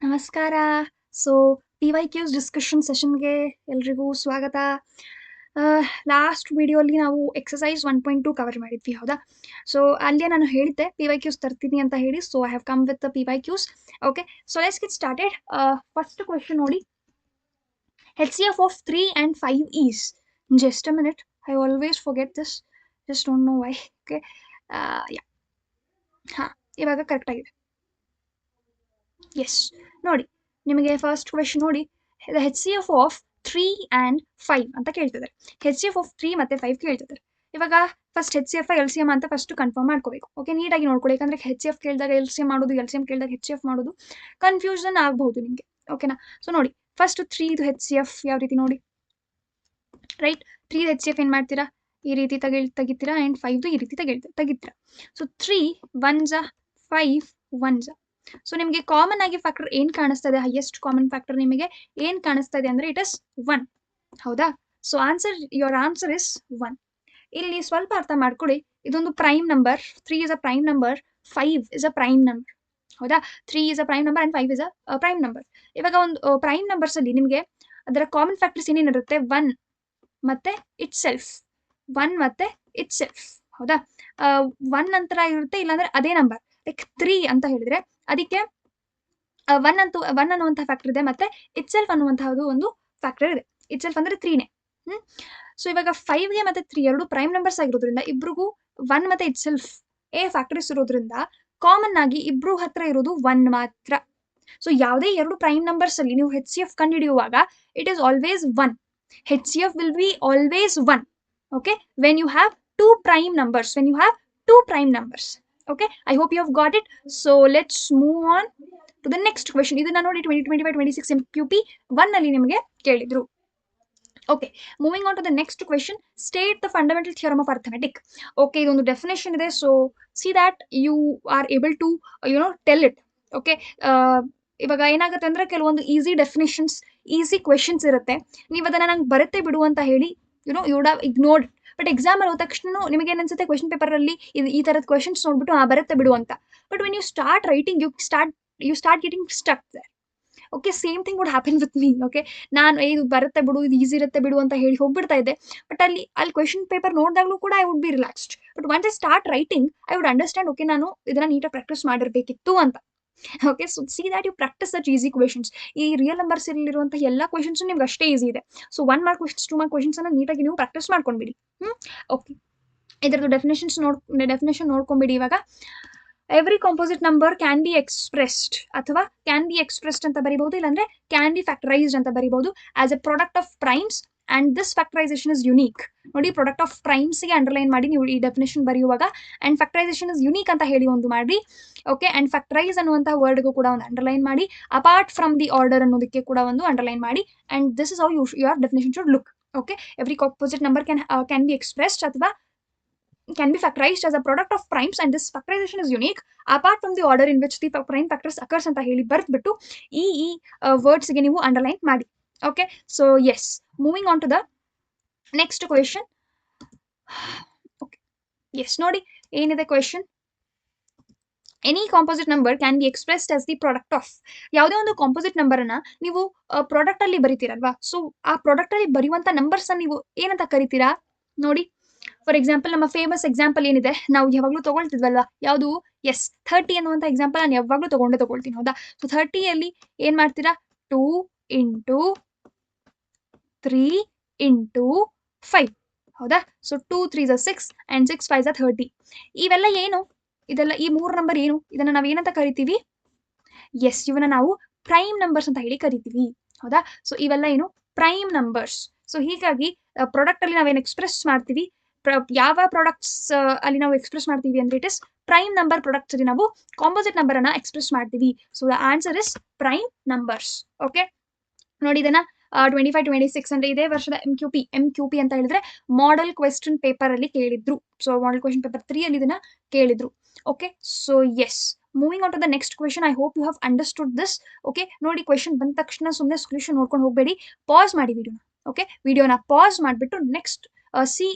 ನಮಸ್ಕಾರ. So PYQs discussion ಸೆಷನ್ಗೆ ಎಲ್ರಿಗೂ ಸ್ವಾಗತ. ಲಾಸ್ಟ್ ವಿಡಿಯೋಲಿ ನಾವು ಎಕ್ಸಸೈಸ್ 1.2 ಕವರ್ ಮಾಡಿದ್ವಿ, ಹೌದಾ? ಸೊ ಅಲ್ಲೇ ನಾನು ಹೇಳಿದ್ದೆ PYQs ತರ್ತೀನಿ ಅಂತ ಹೇಳಿ. So I have come with the PYQs. Okay, so let's get started. First question ನೋಡಿ, HCF of 3 and 5 is. Just a minute, I always forget this, just don't know why. Okay, yeah, ಹಾಂ, ಇವಾಗ correct ಆಗಿದೆ. S, ನೋಡಿ ನಿಮಗೆ first question ನೋಡಿ, the HCF of 3 and 5 ಅಂತ ಕೇಳ್ತಿದ್ದಾರೆ. HCF of 3 ಮತ್ತು 5 ಕೇಳ್ತಿದ್ದಾರೆ. ಇವಾಗ ಫಸ್ಟ್ HCF LCM ಅಂತ ಫಸ್ಟ್ ಕನ್ಫರ್ಮ್ ಮಾಡ್ಕೋಬೇಕು. ಓಕೆ, ನೀಟಾಗಿ ನೋಡ್ಕೊಳ್ಳಿ, ಯಾಕಂದರೆ HCF ಕೇಳಿದಾಗ LCM ಮಾಡೋದು, LCM ಕೇಳಿದಾಗ HCF ಮಾಡೋದು ಕನ್ಫ್ಯೂಷನ್ ಆಗ್ಬಹುದು ನಿಮಗೆ. ಓಕೆನಾ? ಸೊ ನೋಡಿ, ಫಸ್ಟ್ 3ದು HCF ಯಾವ ರೀತಿ ನೋಡಿ, ರೈಟ್? 3ದು HCF ಏನು ಮಾಡ್ತೀರಾ, ಈ ರೀತಿ ತೆಗಿತೀರಾ, ಆ್ಯಂಡ್ 5ದು ಈ ರೀತಿ ತೆಗಿತೀರಾ. So 3 1s 5 1s. ಸೊ ನಿಮಗೆ ಕಾಮನ್ ಆಗಿ ಫ್ಯಾಕ್ಟರ್ ಏನು ಕಾಣಿಸ್ತಾ ಇದೆ, ಹೈಯೆಸ್ಟ್ ಕಾಮನ್ ಫ್ಯಾಕ್ಟರ್ ನಿಮಗೆ ಏನು ಕಾಣಿಸ್ತಾ ಇದೆ ಅಂದರೆ ಇಟ್ ಇಸ್ 1, ಹೌದಾ? So your answer is 1. ಇಲ್ಲಿ ಸ್ವಲ್ಪ ಅರ್ಥ ಮಾಡ್ಕೊಳ್ಳಿ, ಇದೊಂದು prime number. 3 is a prime number, 5 is a prime number, ಹೌದಾ? 3 is a prime number and 5 is a prime number. ಇವಾಗ ಒಂದು ಪ್ರೈಮ್ ನಂಬರ್ಸಲ್ಲಿ ನಿಮಗೆ ಅದರ ಕಾಮನ್ ಫ್ಯಾಕ್ಟರ್ಸ್ ಏನೇನಿರುತ್ತೆ, 1 ಮತ್ತು ಇಟ್ ಸೆಲ್ಫ್, 1 ಮತ್ತು ಇಟ್ ಸೆಲ್ಫ್, ಹೌದಾ? 1 ನಂತರ ಇರುತ್ತೆ, ಇಲ್ಲಾಂದರೆ ಅದೇ ನಂಬರ್. ಲೈಕ್ 3 ಅಂತ ಹೇಳಿದರೆ ಅದಕ್ಕೆ 1 ಅನ್ನುವಂಥ ಫ್ಯಾಕ್ಟರ್ ಇದೆ, ಮತ್ತು ಇಟ್ ಸೆಲ್ಫ್ ಅನ್ನುವಂಥದ್ದು ಒಂದು ಫ್ಯಾಕ್ಟರ್ ಇದೆ. ಇಟ್ ಸೆಲ್ಫ್ ಅಂದರೆ 3ನೇ. ಸೊ ಇವಾಗ 5ಗೆ ಮತ್ತು 3 ಎರಡು ಪ್ರೈಮ್ ನಂಬರ್ಸ್ ಆಗಿರೋದ್ರಿಂದ ಇಬ್ರಿಗೂ 1 ಮತ್ತು ಇಟ್ ಸೆಲ್ಫ್ ಫ್ಯಾಕ್ಟರ್ಸ್ ಇರೋದ್ರಿಂದ ಕಾಮನ್ ಆಗಿ ಇಬ್ರು ಹತ್ರ ಇರೋದು 1 ಮಾತ್ರ. ಸೊ ಯಾವುದೇ ಎರಡು ಪ್ರೈಮ್ ನಂಬರ್ಸ್ ಅಲ್ಲಿ ನೀವು HCF ಕಂಡುಹಿಡಿಯುವಾಗ it is always 1. HCF will be always 1. Okay, when you have two prime numbers. Okay, I hope you have got it. So let's move on to the next question. ಇದನ್ನ ನೋಡಿ 2025-26 MQP 1 ಅಲ್ಲಿ ನಿಮಗೆ ಕೇಳಿದ್ರು. Okay, moving on to the next question. State the fundamental theorem of arithmetic. Okay, ಇದೊಂದು definition ಇದೆ. So see that you are able to tell it. Okay, ಇವಾಗ ಏನಾಗುತ್ತೆ ಅಂದರೆ ಕೆಲವೊಂದು ಈಸಿ ಡೆಫಿನೇಷನ್ಸ್, ಈಸಿ ಕ್ವೆಶನ್ಸ್ ಇರುತ್ತೆ. ನೀವು ಅದನ್ನು ನಂಗೆ ಬರುತ್ತೆ ಬಿಡು ಅಂತ ಹೇಳಿ you would have ignored. But exam ಹೋದ ತಕ್ಷಣ ನಿಮಗೆ ಏನನ್ಸುತ್ತೆ, ಕ್ವೆಶನ್ ಪೇಪರಲ್ಲಿ ಈ ಥರದ ಕ್ವೆಶನ್ಸ್ ನೋಡ್ಬಿಟ್ಟು ಬರುತ್ತೆ ಬಿಡು ಅಂತ. But when you start writing you start getting stuck there. Okay, same thing would happen with me. Okay, ನಾನು ಇದು ಬರುತ್ತೆ ಬಿಡು, ಇದು ಈಸಿ ಇರುತ್ತೆ ಬಿಡು ಅಂತ ಹೇಳಿ ಹೋಗ್ಬಿಡ್ತಾ ಇದ್ದೆ. ಬಟ್ ಅಲ್ಲಿ ಕ್ವೆಶನ್ ಪೇಪರ್ ನೋಡಿದಾಗಲೂ ಕೂಡ I would be relaxed. But once I start writing I would understand, okay ನಾನು ಇದನ್ನು ನೀಟಾಗಿ ಪ್ರಾಕ್ಟೀಸ್ ಮಾಡಿರಬೇಕಿತ್ತು ಅಂತ. Okay, so see that you practice such easy questions. ಈ ರಿಯಲ್ ನಂಬರ್ಸ್ ಇರುವಂಥ ಎಲ್ಲ ಕ್ವೆಶನ್ಸು ನಿಮ್ಗೆ ಅಷ್ಟೇ ಈಸಿ ಇದೆ. ಸೊ 1 ಮಾರ್ಕ್ ಕ್ವೆಶನ್ಸ್, 2 ಮಾರ್ಕ್ ಕ್ವೆಶನ್ಸನ್ನು ನೀಟಾಗಿ ನೀವು ಪ್ರಾಕ್ಟೀಸ್ ಮಾಡ್ಕೊಂಡ್ಬಿಡಿ. ಓಕೆ, ಇದರದ್ದು ಡೆಫಿನೇಷನ್ ನೋಡ್ಕೊಂಬಿಡಿ. ಇವಾಗ every composite number can be expressed, ಅಥವಾ ಕ್ಯಾನ್ ಬಿ ಎಕ್ಸ್ಪ್ರೆಸ್ಡ್ ಅಂತ ಬರೀಬಹುದು, ಇಲ್ಲಾಂದ್ರೆ ಕ್ಯಾನ್ ಬಿ ಫ್ಯಾಕ್ಟರೈಸ್ಡ್ ಅಂತ ಬರೀಬಹುದು as a product of primes and this factorisation is unique. ನೋಡಿ, ಪ್ರಾಡಕ್ಟ್ ಆಫ್ ಪ್ರೈಮ್ಸ್ಗೆ ಅಂಡರ್ಲೈನ್ ಮಾಡಿ ನೀವು ಈ ಡೆಫಿನೇಷನ್ ಬರೆಯುವಾಗ, ಆ್ಯಂಡ್ ಫ್ಯಾಕ್ಟರೈಸೇಷನ್ ಇಸ್ ಯುನೀಕ್ ಅಂತ ಹೇಳಿ ಒಂದು ಮಾಡಿ. ಓಕೆ, ಆ್ಯಂಡ್ ಫ್ಯಾಕ್ಟರೈಸ್ ಅನ್ನುವಂಥ ವರ್ಡ್ಗೂ ಕೂಡ ಒಂದು ಅಂಡರ್ಲೈನ್ ಮಾಡಿ. ಅಪಾರ್ಟ್ ಫ್ರಮ್ ದಿ ಆರ್ಡರ್ ಅನ್ನೋದಕ್ಕೆ ಕೂಡ ಒಂದು ಅಂಡರ್ಲೈನ್ ಮಾಡಿ. And this is how your definition should look. Okay, every composite number can be expressed ಅಥವಾ can be factorized as a product of primes and this factorization is unique apart from the order in which the prime factors occurs ಅಂತ ಹೇಳಿ ಬರ್ದ್ಬಿಟ್ಟು ಈ ವರ್ಡ್ಸ್ಗೆ ನೀವು underline ಮಾಡಿ. Okay, so yes, moving on to the next question. Okay, yes, ನೋಡಿ ಏನಿದೆ question. Any composite number can be expressed as the product of. ಯಾವುದೇ ಒಂದು composite ನಂಬರನ್ನು ನೀವು ಪ್ರಾಡಕ್ಟ್ ಅಲ್ಲಿ ಬರೀತೀರಲ್ವಾ? ಸೊ ಆ ಪ್ರಾಡಕ್ಟ್ ಅಲ್ಲಿ ಬರೆಯುವಂಥ ನಂಬರ್ಸ್ ನೀವು ಏನಂತ ಕರಿತೀರಾ ನೋಡಿ. ಫಾರ್ ಎಕ್ಸಾಂಪಲ್, ನಮ್ಮ ಫೇಮಸ್ ಎಕ್ಸಾಂಪಲ್ ಏನಿದೆ, ನಾವು ಯಾವಾಗಲೂ ತಗೊಳ್ತಿದ್ವಲ್ವಾ, ಯಾವುದು? ಎಸ್, 30 ಅನ್ನುವಂಥ ಎಕ್ಸಾಂಪಲ್ ನಾನು ಯಾವಾಗಲೂ ತಗೊಳ್ತೀನಿ, ಹೌದಾ? ಸೊ 30ಯಲ್ಲಿ ಏನು ಮಾಡ್ತೀರಾ, 2 ಇಂಟು 3 ಇಂಟು 5, ಹೌದಾ? So 2 3s 6 and 6 5s 30. ಇವೆಲ್ಲ ಏನು? ಇದೆಲ್ಲ ಈ 3 ನಂಬರ್ ಏನು? ಇದನ್ನು ನಾವು ಏನಂತ ಕರಿತೀವಿ? ಎಸ್, ಇವನ್ನ ನಾವು ಪ್ರೈಮ್ ನಂಬರ್ಸ್ ಅಂತ ಹೇಳಿ ಕರಿತೀವಿ, ಹೌದಾ? ಸೊ ಇವೆಲ್ಲ ಏನು? Prime numbers. ಸೊ ಹೀಗಾಗಿ ಪ್ರಾಡಕ್ಟಲ್ಲಿ ನಾವೇನು ಎಕ್ಸ್ಪ್ರೆಸ್ ಮಾಡ್ತೀವಿ, ಯಾವ ಪ್ರಾಡಕ್ಟ್ಸ್ ಅಲ್ಲಿ ನಾವು ಎಕ್ಸ್ಪ್ರೆಸ್ ಮಾಡ್ತೀವಿ ಅಂದರೆ it is prime number products ಅಲ್ಲಿ ನಾವು ಕಾಂಪೋಸಿಟ್ ನಂಬರ್ ಅನ್ನ ಎಕ್ಸ್ಪ್ರೆಸ್ ಮಾಡ್ತೀವಿ. So the answer is prime numbers. Okay, ನೋಡಿ ಇದನ್ನ 25-26 ಅಂದ್ರೆ ಇದೇ ವರ್ಷದ MQP ಅಂತ ಹೇಳಿದ್ರೆ ಮಾಡೆಲ್ ಕ್ವೆಶ್ಚನ್ ಪೇಪರ್ ಅಲ್ಲಿ ಕೇಳಿದ್ರು. ಸೊ ಮಾಡೆಲ್ ಕ್ವೆಶ್ಚನ್ ಪೇಪರ್ 3 ಅಲ್ಲಿ ಇದನ್ನ ಕೇಳಿದ್ರು. Okay, so yes, moving on to the next question. I hope you have understood this. Okay, ನೋಡಿ ಕ್ವೆಶನ್ ಬಂದ ತಕ್ಷಣ ಸುಮ್ಮನೆ ಸೊಲ್ಯೂಷನ್ ನೋಡ್ಕೊಂಡು ಹೋಗಬೇಡಿ, ಪಾಸ್ ಮಾಡಿ ವಿಡಿಯೋನ. ಓಕೆ, ವಿಡಿಯೋನ ಪಾಸ್ ಮಾಡಿಬಿಟ್ಟು ನೆಕ್ಸ್ಟ್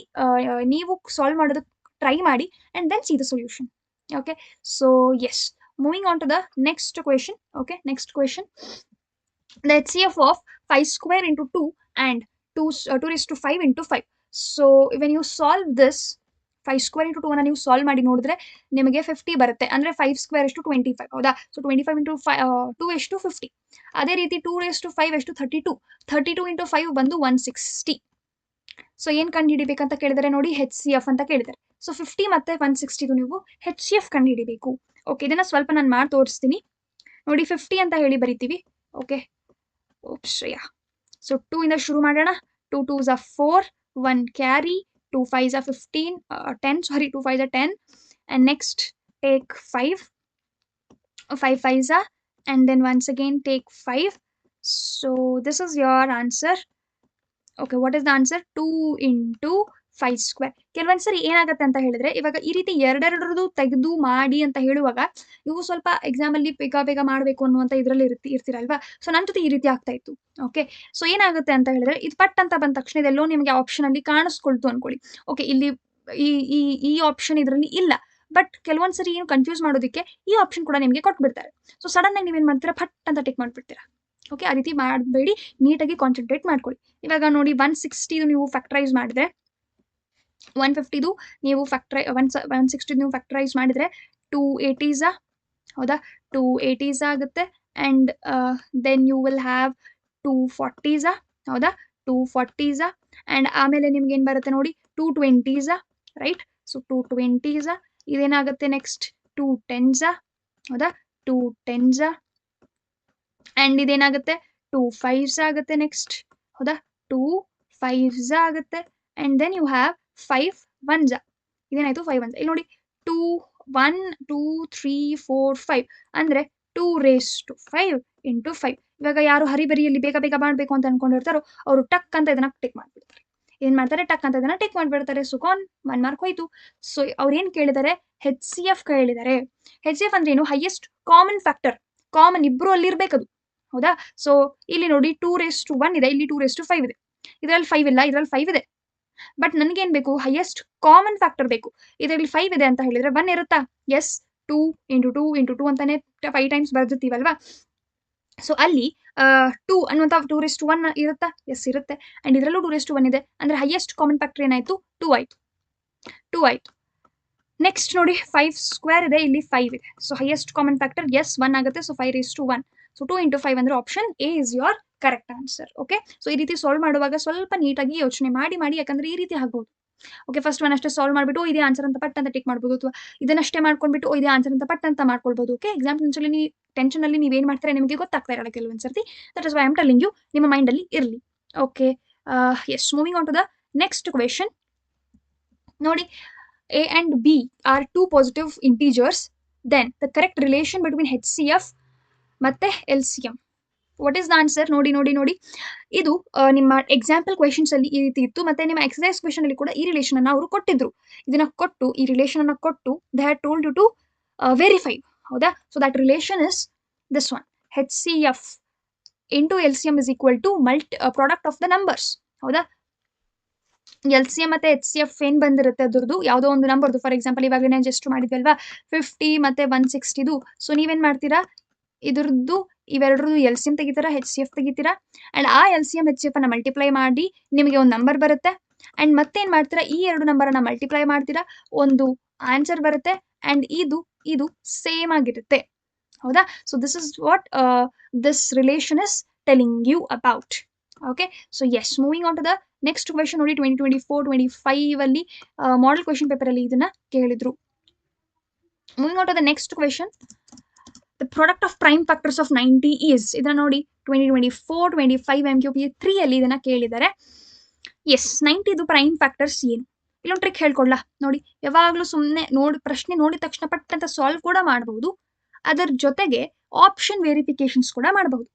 ನೀವು ಸಾಲ್ವ್ ಮಾಡೋದಕ್ಕೆ ಟ್ರೈ ಮಾಡಿ and then see the solution. Okay, so yes, moving on to the next question. Okay, next question. The HCF of 5 square into 2 and 2 raised to 5 into 5. So when you solve this 5 square into 2 ಅನ್ನು ನೀವು solve ಮಾಡಿ ನೋಡಿದ್ರೆ ನಿಮಗೆ 50 ಬರುತ್ತೆ. ಅಂದರೆ 5 square ಎಷ್ಟು 25, ಹೌದಾ? So 25 into 2 ಎಷ್ಟು 50. ಅದೇ ರೀತಿ 2 raised to 5 ಎಷ್ಟು 32 ಇಂಟು 5 ಬಂದು 160. ಸೊ ಏನು ಕಂಡುಹಿಡಿಬೇಕಂತ ಕೇಳಿದರೆ ನೋಡಿ, HCF ಅಂತ ಕೇಳಿದ್ದಾರೆ. ಸೊ 50 ಮತ್ತು 160 ನೀವು HCF ಕಂಡುಹಿಡಿಬೇಕು. ಓಕೆ, ಇದನ್ನು ಸ್ವಲ್ಪ ನಾನು ಮಾಡಿ ತೋರಿಸ್ತೀನಿ ನೋಡಿ. 50 ಅಂತ ಹೇಳಿ ಬರಿತೀವಿ. ಓಕೆ, ಸೊ 2 ಇಂದ ಶುರು ಮಾಡೋಣ. 2 2s are 4, 1 carry, 2 5s are 15, 10, sorry, 2 5s are 10, and next take 5, 5 5s are, and then once again take 5. So this is your answer. Okay, what is the answer? 2 into 5 square. ಕೆಲವೊಂದ್ಸರಿ ಏನಾಗುತ್ತೆ ಅಂತ ಹೇಳಿದ್ರೆ, ಇವಾಗ ಈ ರೀತಿ ಎರಡೆರಡರದು ತೆಗೆದು ಮಾಡಿ ಅಂತ ಹೇಳುವಾಗ ನೀವು ಸ್ವಲ್ಪ ಎಕ್ಸಾಮಲ್ಲಿ ಬೇಗ ಮಾಡಬೇಕು ಅನ್ನುವಂಥ ಇದರಲ್ಲಿ ಇರ್ತೀರಲ್ವಾ. ಸೊ ನನ್ನ ಜೊತೆ ಈ ರೀತಿ ಆಗ್ತಾ ಇತ್ತು. ಓಕೆ, ಸೊ ಏನಾಗುತ್ತೆ ಅಂತ ಹೇಳಿದ್ರೆ, ಇದು ಪಟ್ ಅಂತ ಬಂದ ತಕ್ಷಣ ಇದೆಲ್ಲೋ ನಿಮಗೆ ಆಪ್ಷನಲ್ಲಿ ಕಾಣಿಸ್ಕೊಳ್ತು ಅನ್ಕೊಳ್ಳಿ. ಓಕೆ, ಇಲ್ಲಿ ಈ ಆಪ್ಷನ್ ಇದರಲ್ಲಿ ಇಲ್ಲ, ಬಟ್ ಕೆಲವೊಂದ್ಸರಿ ಏನು ಕನ್ಫ್ಯೂಸ್ ಮಾಡೋದಕ್ಕೆ ಈ ಆಪ್ಷನ್ ಕೂಡ ನಿಮಗೆ ಕೊಟ್ಬಿಡ್ತಾರೆ. ಸೊ ಸಡನ್ ಆಗಿ ನೀವೇನು ಮಾಡ್ತೀರಾ, ಫಟ್ ಅಂತ ಟಿಕ್ ಮಾಡಿಬಿಡ್ತೀರಾ. ಓಕೆ, ಆ ರೀತಿ ಮಾಡಬೇಡಿ, ನೀಟಾಗಿ ಕಾನ್ಸಂಟ್ರೇಟ್ ಮಾಡ್ಕೊಳ್ಳಿ. ಇವಾಗ ನೋಡಿ, 160 ನೀವು ಫ್ಯಾಕ್ಟರೈಸ್ ಮಾಡಿದ್ರೆ 150 ನೀವು 160 ನೀವು ಫ್ಯಾಕ್ಟರೈಸ್ ಮಾಡಿದ್ರೆ 280s, ಹೌದಾ? 280s ಆಗುತ್ತೆ. And then you will have 240s, ಹೌದಾ? 240s. ಆ್ಯಂಡ್ ಆಮೇಲೆ ನಿಮ್ಗೆ ಏನು ಬರುತ್ತೆ ನೋಡಿ, 220s, right? So 220s. ಇದೇನಾಗುತ್ತೆ next 210s, ಹೌದಾ? 210s. ಆ್ಯಂಡ್ ಇದೇನಾಗುತ್ತೆ 25s ಆಗುತ್ತೆ ನೆಕ್ಸ್ಟ್, ಹೌದಾ? 25s ಆಗುತ್ತೆ. And then you have 5 1s. ಇದೇನಾಯಿತು 5 1s. ಇಲ್ಲಿ ನೋಡಿ, 2 1 2 3 4 5 ಅಂದರೆ 2 raised to 5 into 5. ಇವಾಗ ಯಾರು ಹರಿಬರಿಯಲ್ಲಿ ಬೇಗ ಮಾಡಬೇಕು ಅಂತ ಅನ್ಕೊಂಡಿರ್ತಾರೋ ಅವರು ಟಕ್ ಅಂತ ಇದನ್ನ ಟಿಕ್ ಮಾಡಿಬಿಡ್ತಾರೆ. ಏನು ಮಾಡ್ತಾರೆ, ಟಕ್ ಅಂತ ಇದನ್ನ ಟಿಕ್ ಮಾಡಿಬಿಡ್ತಾರೆ. ಸೊ 1 ಮಾರ್ಕ್ ಹೋಯ್ತು. ಸೊ ಅವ್ರು ಏನು ಕೇಳಿದ್ದಾರೆ, HCF ಕೇಳಿದ್ದಾರೆ. HCF ಅಂದ್ರೆ ಏನು? Highest common factor. ಕಾಮನ್ ಇಬ್ರು ಅಲ್ಲಿ ಇರಬೇಕದು, ಹೌದಾ? ಸೊ ಇಲ್ಲಿ ನೋಡಿ 2 raised to 1 ಇದೆ, ಇಲ್ಲಿ 2 raised to 5 ಇದೆ. ಇದರಲ್ಲಿ 5 ಇಲ್ಲ, ಇದರಲ್ಲಿ 5 ಇದೆ. ಬಟ್ ನನಗೇನು ಬೇಕು, ಹೈಯೆಸ್ಟ್ ಕಾಮನ್ ಫ್ಯಾಕ್ಟರ್ ಬೇಕು. ಇದರಲ್ಲಿ 5 ಇದೆ ಅಂತ ಹೇಳಿದ್ರೆ 1 ಇರುತ್ತಾ? ಎಸ್, 2 ಇಂಟು 2 ಇಂಟು 2 ಅಂತಾನೆ 5 ಟೈಮ್ಸ್ ಬರ್ದಿರ್ತೀವಲ್ವಾ. ಸೊ ಅಲ್ಲಿ 2 ಅನ್ನುವಂಥ 2 raised to 1 ಇರುತ್ತಾ? ಎಸ್, ಇರುತ್ತೆ. ಆ್ಯಂಡ್ ಇದರಲ್ಲೂ 2 raised to 1 ಇದೆ. ಅಂದರೆ ಹೈಯೆಸ್ಟ್ ಕಾಮನ್ ಫ್ಯಾಕ್ಟರ್ ಏನಾಯಿತು? 2 ಆಯಿತು. 2 ಆಯಿತು. ನೆಕ್ಸ್ಟ್ ನೋಡಿ, 5 ಸ್ಕ್ವೇರ್ ಇದೆ, ಇಲ್ಲಿ 5 ಇದೆ. So highest common factor is 1 ಆಗುತ್ತೆ. So 5 raised to 1. So 2 into 5 ಅಂದರೆ option A is your correct answer. Okay, so ಈ ರೀತಿ ಸಾಲ್ವ್ ಮಾಡುವಾಗ ಸ್ವಲ್ಪ ನೀಟಾಗಿ ಯೋಚನೆ ಮಾಡಿ, ಯಾಕಂದರೆ ಈ ರೀತಿ ಆಗ್ಬೋದು. ಓಕೆ, ಫಸ್ಟ್ ಒನ್ ಅಷ್ಟೇ ಸಾಲ್ವ್ ಮಾಡಿಬಿಟ್ಟು ಇದೇ ಆನ್ಸರ್ ಅಂತ ಪಟ್ ಅಂತ ಟಿಕ್ ಮಾಡ್ಬೋದು, ಅಥವಾ ಇದನ್ನಷ್ಟೇ ಮಾಡ್ಕೊಂಡ್ಬಿಟ್ಟು ಇದೇ ಆನ್ಸರ್ ಅಂತ ಪಟ್ ಅಂತ ಮಾಡ್ಕೊಳ್ಬೋದು. ಓಕೆ, ಎಕ್ಸಾಮ್ ಟೆನ್ಷನಲ್ಲಿ ನೀವೇನು ಮಾಡ್ತಾರೆ ನಿಮಗೆ ಗೊತ್ತಾಗ್ತಾ ಇರಲ್ಲ ಕೆಲವೊಂದು ಸರ್ತಿ. That is why I am telling you, ನಿಮ್ಮ ಮೈಂಡಲ್ಲಿ ಇರಲಿ. Okay, yes, moving on to the next question. ನೋಡಿ, A and B are two positive integers, then the correct relation between HCF ಮತ್ತೆ LCM. What is the answer? ನೋಡಿ, ಇದು ನಿಮ್ಮ example questions ಅಲ್ಲಿ ಈ ರೀತಿ ಇತ್ತು, ಮತ್ತೆ ನಿಮ್ಮ ಎಕ್ಸಸೈಸ್ ಕ್ವೆಶನ್ ಅಲ್ಲಿ ಕೂಡ ಈ ರಿಲೇಷನ್ ಅನ್ನು ಅವರು ಕೊಟ್ಟಿದ್ರು. ಇದನ್ನ ಕೊಟ್ಟು, ಈ ರಿಲೇಷನ್ ಅನ್ನು ಕೊಟ್ಟು they had told you to verify, ಹೌದಾ? So that relation is this one, HCF into LCM is equal to product of the numbers, ಹೌದಾ? LCM ಮತ್ತೆ HCF ಏನು ಬಂದಿರುತ್ತೆ ಅದ್ರದ್ದು ಯಾವುದೋ ಒಂದು ನಂಬರ್ದು. ಫಾರ್ ಎಕ್ಸಾಂಪಲ್ ಇವಾಗಲೇ ನಾನು ಜಸ್ಟ್ ಮಾಡಿದ್ವಲ್ವಾ 50 ಮತ್ತೆ 160. ಸೊ ನೀವೇನು ಮಾಡ್ತೀರಾ, ಇದ್ರದ್ದು ಇವೆರಡರದ್ದು LCM ತೆಗಿತೀರಾ, HCF ತೆಗಿತೀರಾ. ಆ್ಯಂಡ್ ಆ LCM HCF ಅನ್ನು ಮಲ್ಟಿಪ್ಲೈ ಮಾಡಿ ನಿಮಗೆ ಒಂದು ನಂಬರ್ ಬರುತ್ತೆ. ಆ್ಯಂಡ್ ಮತ್ತೇನು ಮಾಡ್ತೀರಾ, ಈ ಎರಡು ನಂಬರನ್ನು ಮಲ್ಟಿಪ್ಲೈ ಮಾಡ್ತೀರಾ, ಒಂದು ಆನ್ಸರ್ ಬರುತ್ತೆ. ಆ್ಯಂಡ್ ಇದು ಸೇಮ್ ಆಗಿರುತ್ತೆ, ಹೌದಾ? So this is what this relation is telling you about. Okay, so yes, moving on to the next question. ನೋಡಿ, 2024-25 ಅಲ್ಲಿ ಮಾಡೆಲ್ ಕ್ವೆಶನ್ ಪೇಪರಲ್ಲಿ ಇದನ್ನ ಕೇಳಿದ್ರು. Moving on to the next question. The product of prime factors of 90 is. ಇದನ್ನ ನೋಡಿ 2024-25 MQP 3 ಅಲ್ಲಿ ಇದನ್ನ ಕೇಳಿದ್ದಾರೆ. ಎಸ್, 90ದು ಪ್ರೈಮ್ ಫ್ಯಾಕ್ಟರ್ಸ್ ಏನು? ಇಲ್ಲೊಂದು ಟ್ರಿಕ್ ಹೇಳ್ಕೊಡ್ಲಾ ನೋಡಿ. ಯಾವಾಗಲೂ ಸುಮ್ಮನೆ ಪ್ರಶ್ನೆ ನೋಡಿದ ತಕ್ಷಣ ಪಟ್ ಅಂತ ಸಾಲ್ವ್ ಕೂಡ ಮಾಡಬಹುದು, ಅದರ ಜೊತೆಗೆ ಆಪ್ಷನ್ ವೆರಿಫಿಕೇಶನ್ಸ್ ಕೂಡ ಮಾಡಬಹುದು.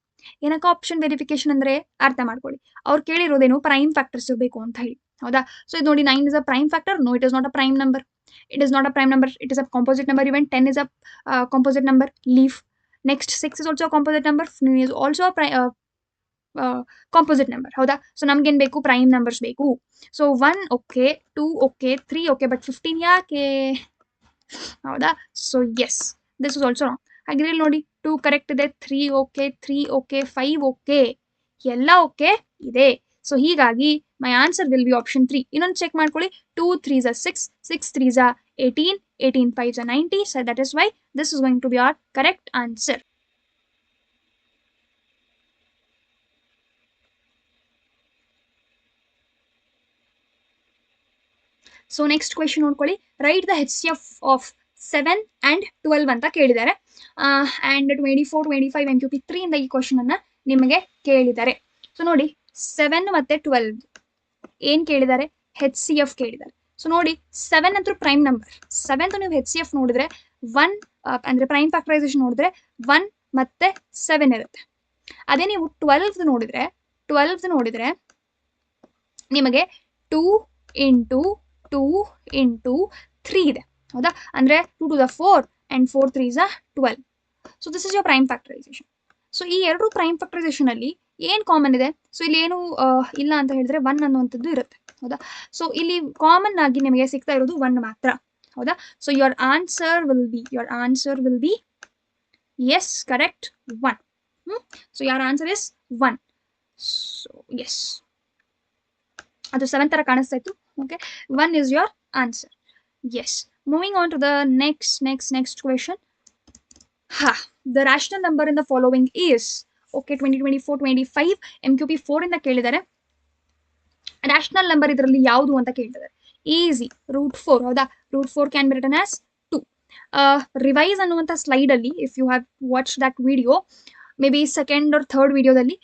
ಏನಕ್ಕೆ ಆಪ್ಷನ್ ವೆರಿಫಿಕೇಶನ್ ಅಂದರೆ ಅರ್ಥ ಮಾಡ್ಕೊಳ್ಳಿ. ಅವ್ರು ಕೇಳಿರೋದೇನು, ಪ್ರೈಮ್ ಫ್ಯಾಕ್ಟರ್ಸ್ ಇರಬೇಕು ಅಂತ ಹೇಳಿ, ಹೌದಾ? ಸೊ ಇದು ನೋಡಿ, 9 is a prime factor. No, it is not a prime number. It is not a prime number. It is a composite number. Even 10 is a composite number. Leave. Next, 6 is also a composite number. 9 is also a composite number. ಹೌದಾ? So ನಮ್ಗೇನು ಬೇಕು, prime numbers ಬೇಕು. So 1 okay, 2 okay, 3 okay, but 15 ಯಾಕೆ? ಹೌದಾ? So yes, this is also wrong. ಹಾಗಿದ್ರೆ ಇಲ್ಲಿ ನೋಡಿ 2 correct ಇದೆ, 3 ಓಕೆ, 3 ಓಕೆ, 5 ಓಕೆ, ಎಲ್ಲ ಓಕೆ ಇದೆ. ಸೊ ಹೀಗಾಗಿ my answer will be option 3. ಇನ್ನೊಂದು ಚೆಕ್ ಮಾಡ್ಕೊಳ್ಳಿ. 2 3s are 6, 6 3s are 18, 18 5s are 90. So that is why this is going to be our correct answer. So next question ನೋಡ್ಕೊಳ್ಳಿ. Write the HCF of 7 and 12 ಅಂತ ಕೇಳಿದ್ದಾರೆ. And 24 25 MQP 3 ಇಂದ ಈ question ಅನ್ನ ನಿಮಗೆ ಕೇಳಿದ್ದಾರೆ. ಸೊ ನೋಡಿ 7 ಮತ್ತೆ 12 ಏನ್ ಕೇಳಿದ್ದಾರೆ? HCF ಕೇಳಿದ್ದಾರೆ. ಸೊ ನೋಡಿ 7 ಅಂತೂ ಪ್ರೈಮ್ ನಂಬರ್. 7 ನೀವು HCF ನೋಡಿದ್ರೆ 1 ಅಂದ್ರೆ ಪ್ರೈಮ್ ಫ್ಯಾಕ್ಟರೈಸೇಷನ್ ನೋಡಿದ್ರೆ 1 ಮತ್ತೆ 7 ಇರುತ್ತೆ. ಅದೇ ನೀವು 12 ನೋಡಿದ್ರೆ ನಿಮಗೆ 2 ಇಂಟು 2 ಇಂಟು 3 ಇದೆ. ಹೌದಾ? ಅಂದ್ರೆ 2 to the 4 and 4 3s are 12. So this is your prime factorisation. So ಈ ಎರಡು ಪ್ರೈಮ್ ಫ್ಯಾಕ್ಟರೈಸೇಷನ್ ಅಲ್ಲಿ ಏನ್ ಕಾಮನ್ ಇದೆ? ಸೊ ಇಲ್ಲಿ ಏನು ಇಲ್ಲ ಅಂತ ಹೇಳಿದ್ರೆ 1 ಅನ್ನುವಂಥದ್ದು ಇರುತ್ತೆ. ಹೌದಾ? ಸೊ ಇಲ್ಲಿ ಕಾಮನ್ ಆಗಿ ನಿಮಗೆ ಸಿಗ್ತಾ ಇರೋದು 1 ಮಾತ್ರ. ಹೌದಾ? So your answer will be yes, correct, 1. So your answer is 1. So yes, ಅದು 7 ತರ ಕಾಣಿಸ್ತಾ ಇತ್ತು. Okay, 1 is your answer. Yes. Moving on to the next question. The rational number in the following is, okay, 2024 25 MQP 4 ಇಂದ ಕೇಳಿದ್ದಾರೆ. rational number ಇದರಲ್ಲಿ ಯಾವುದು ಅಂತ ಕೇಳಿದ್ದಾರೆ. ಈಸಿ, √4. ಹೌದಾ? √4 can be written as 2. Revise ಅನ್ನುವಂಥ ಸ್ಲೈಡ್ ಅಲ್ಲಿ, if you have watch that video, may second or third ವಿಡಿಯೋದಲ್ಲಿ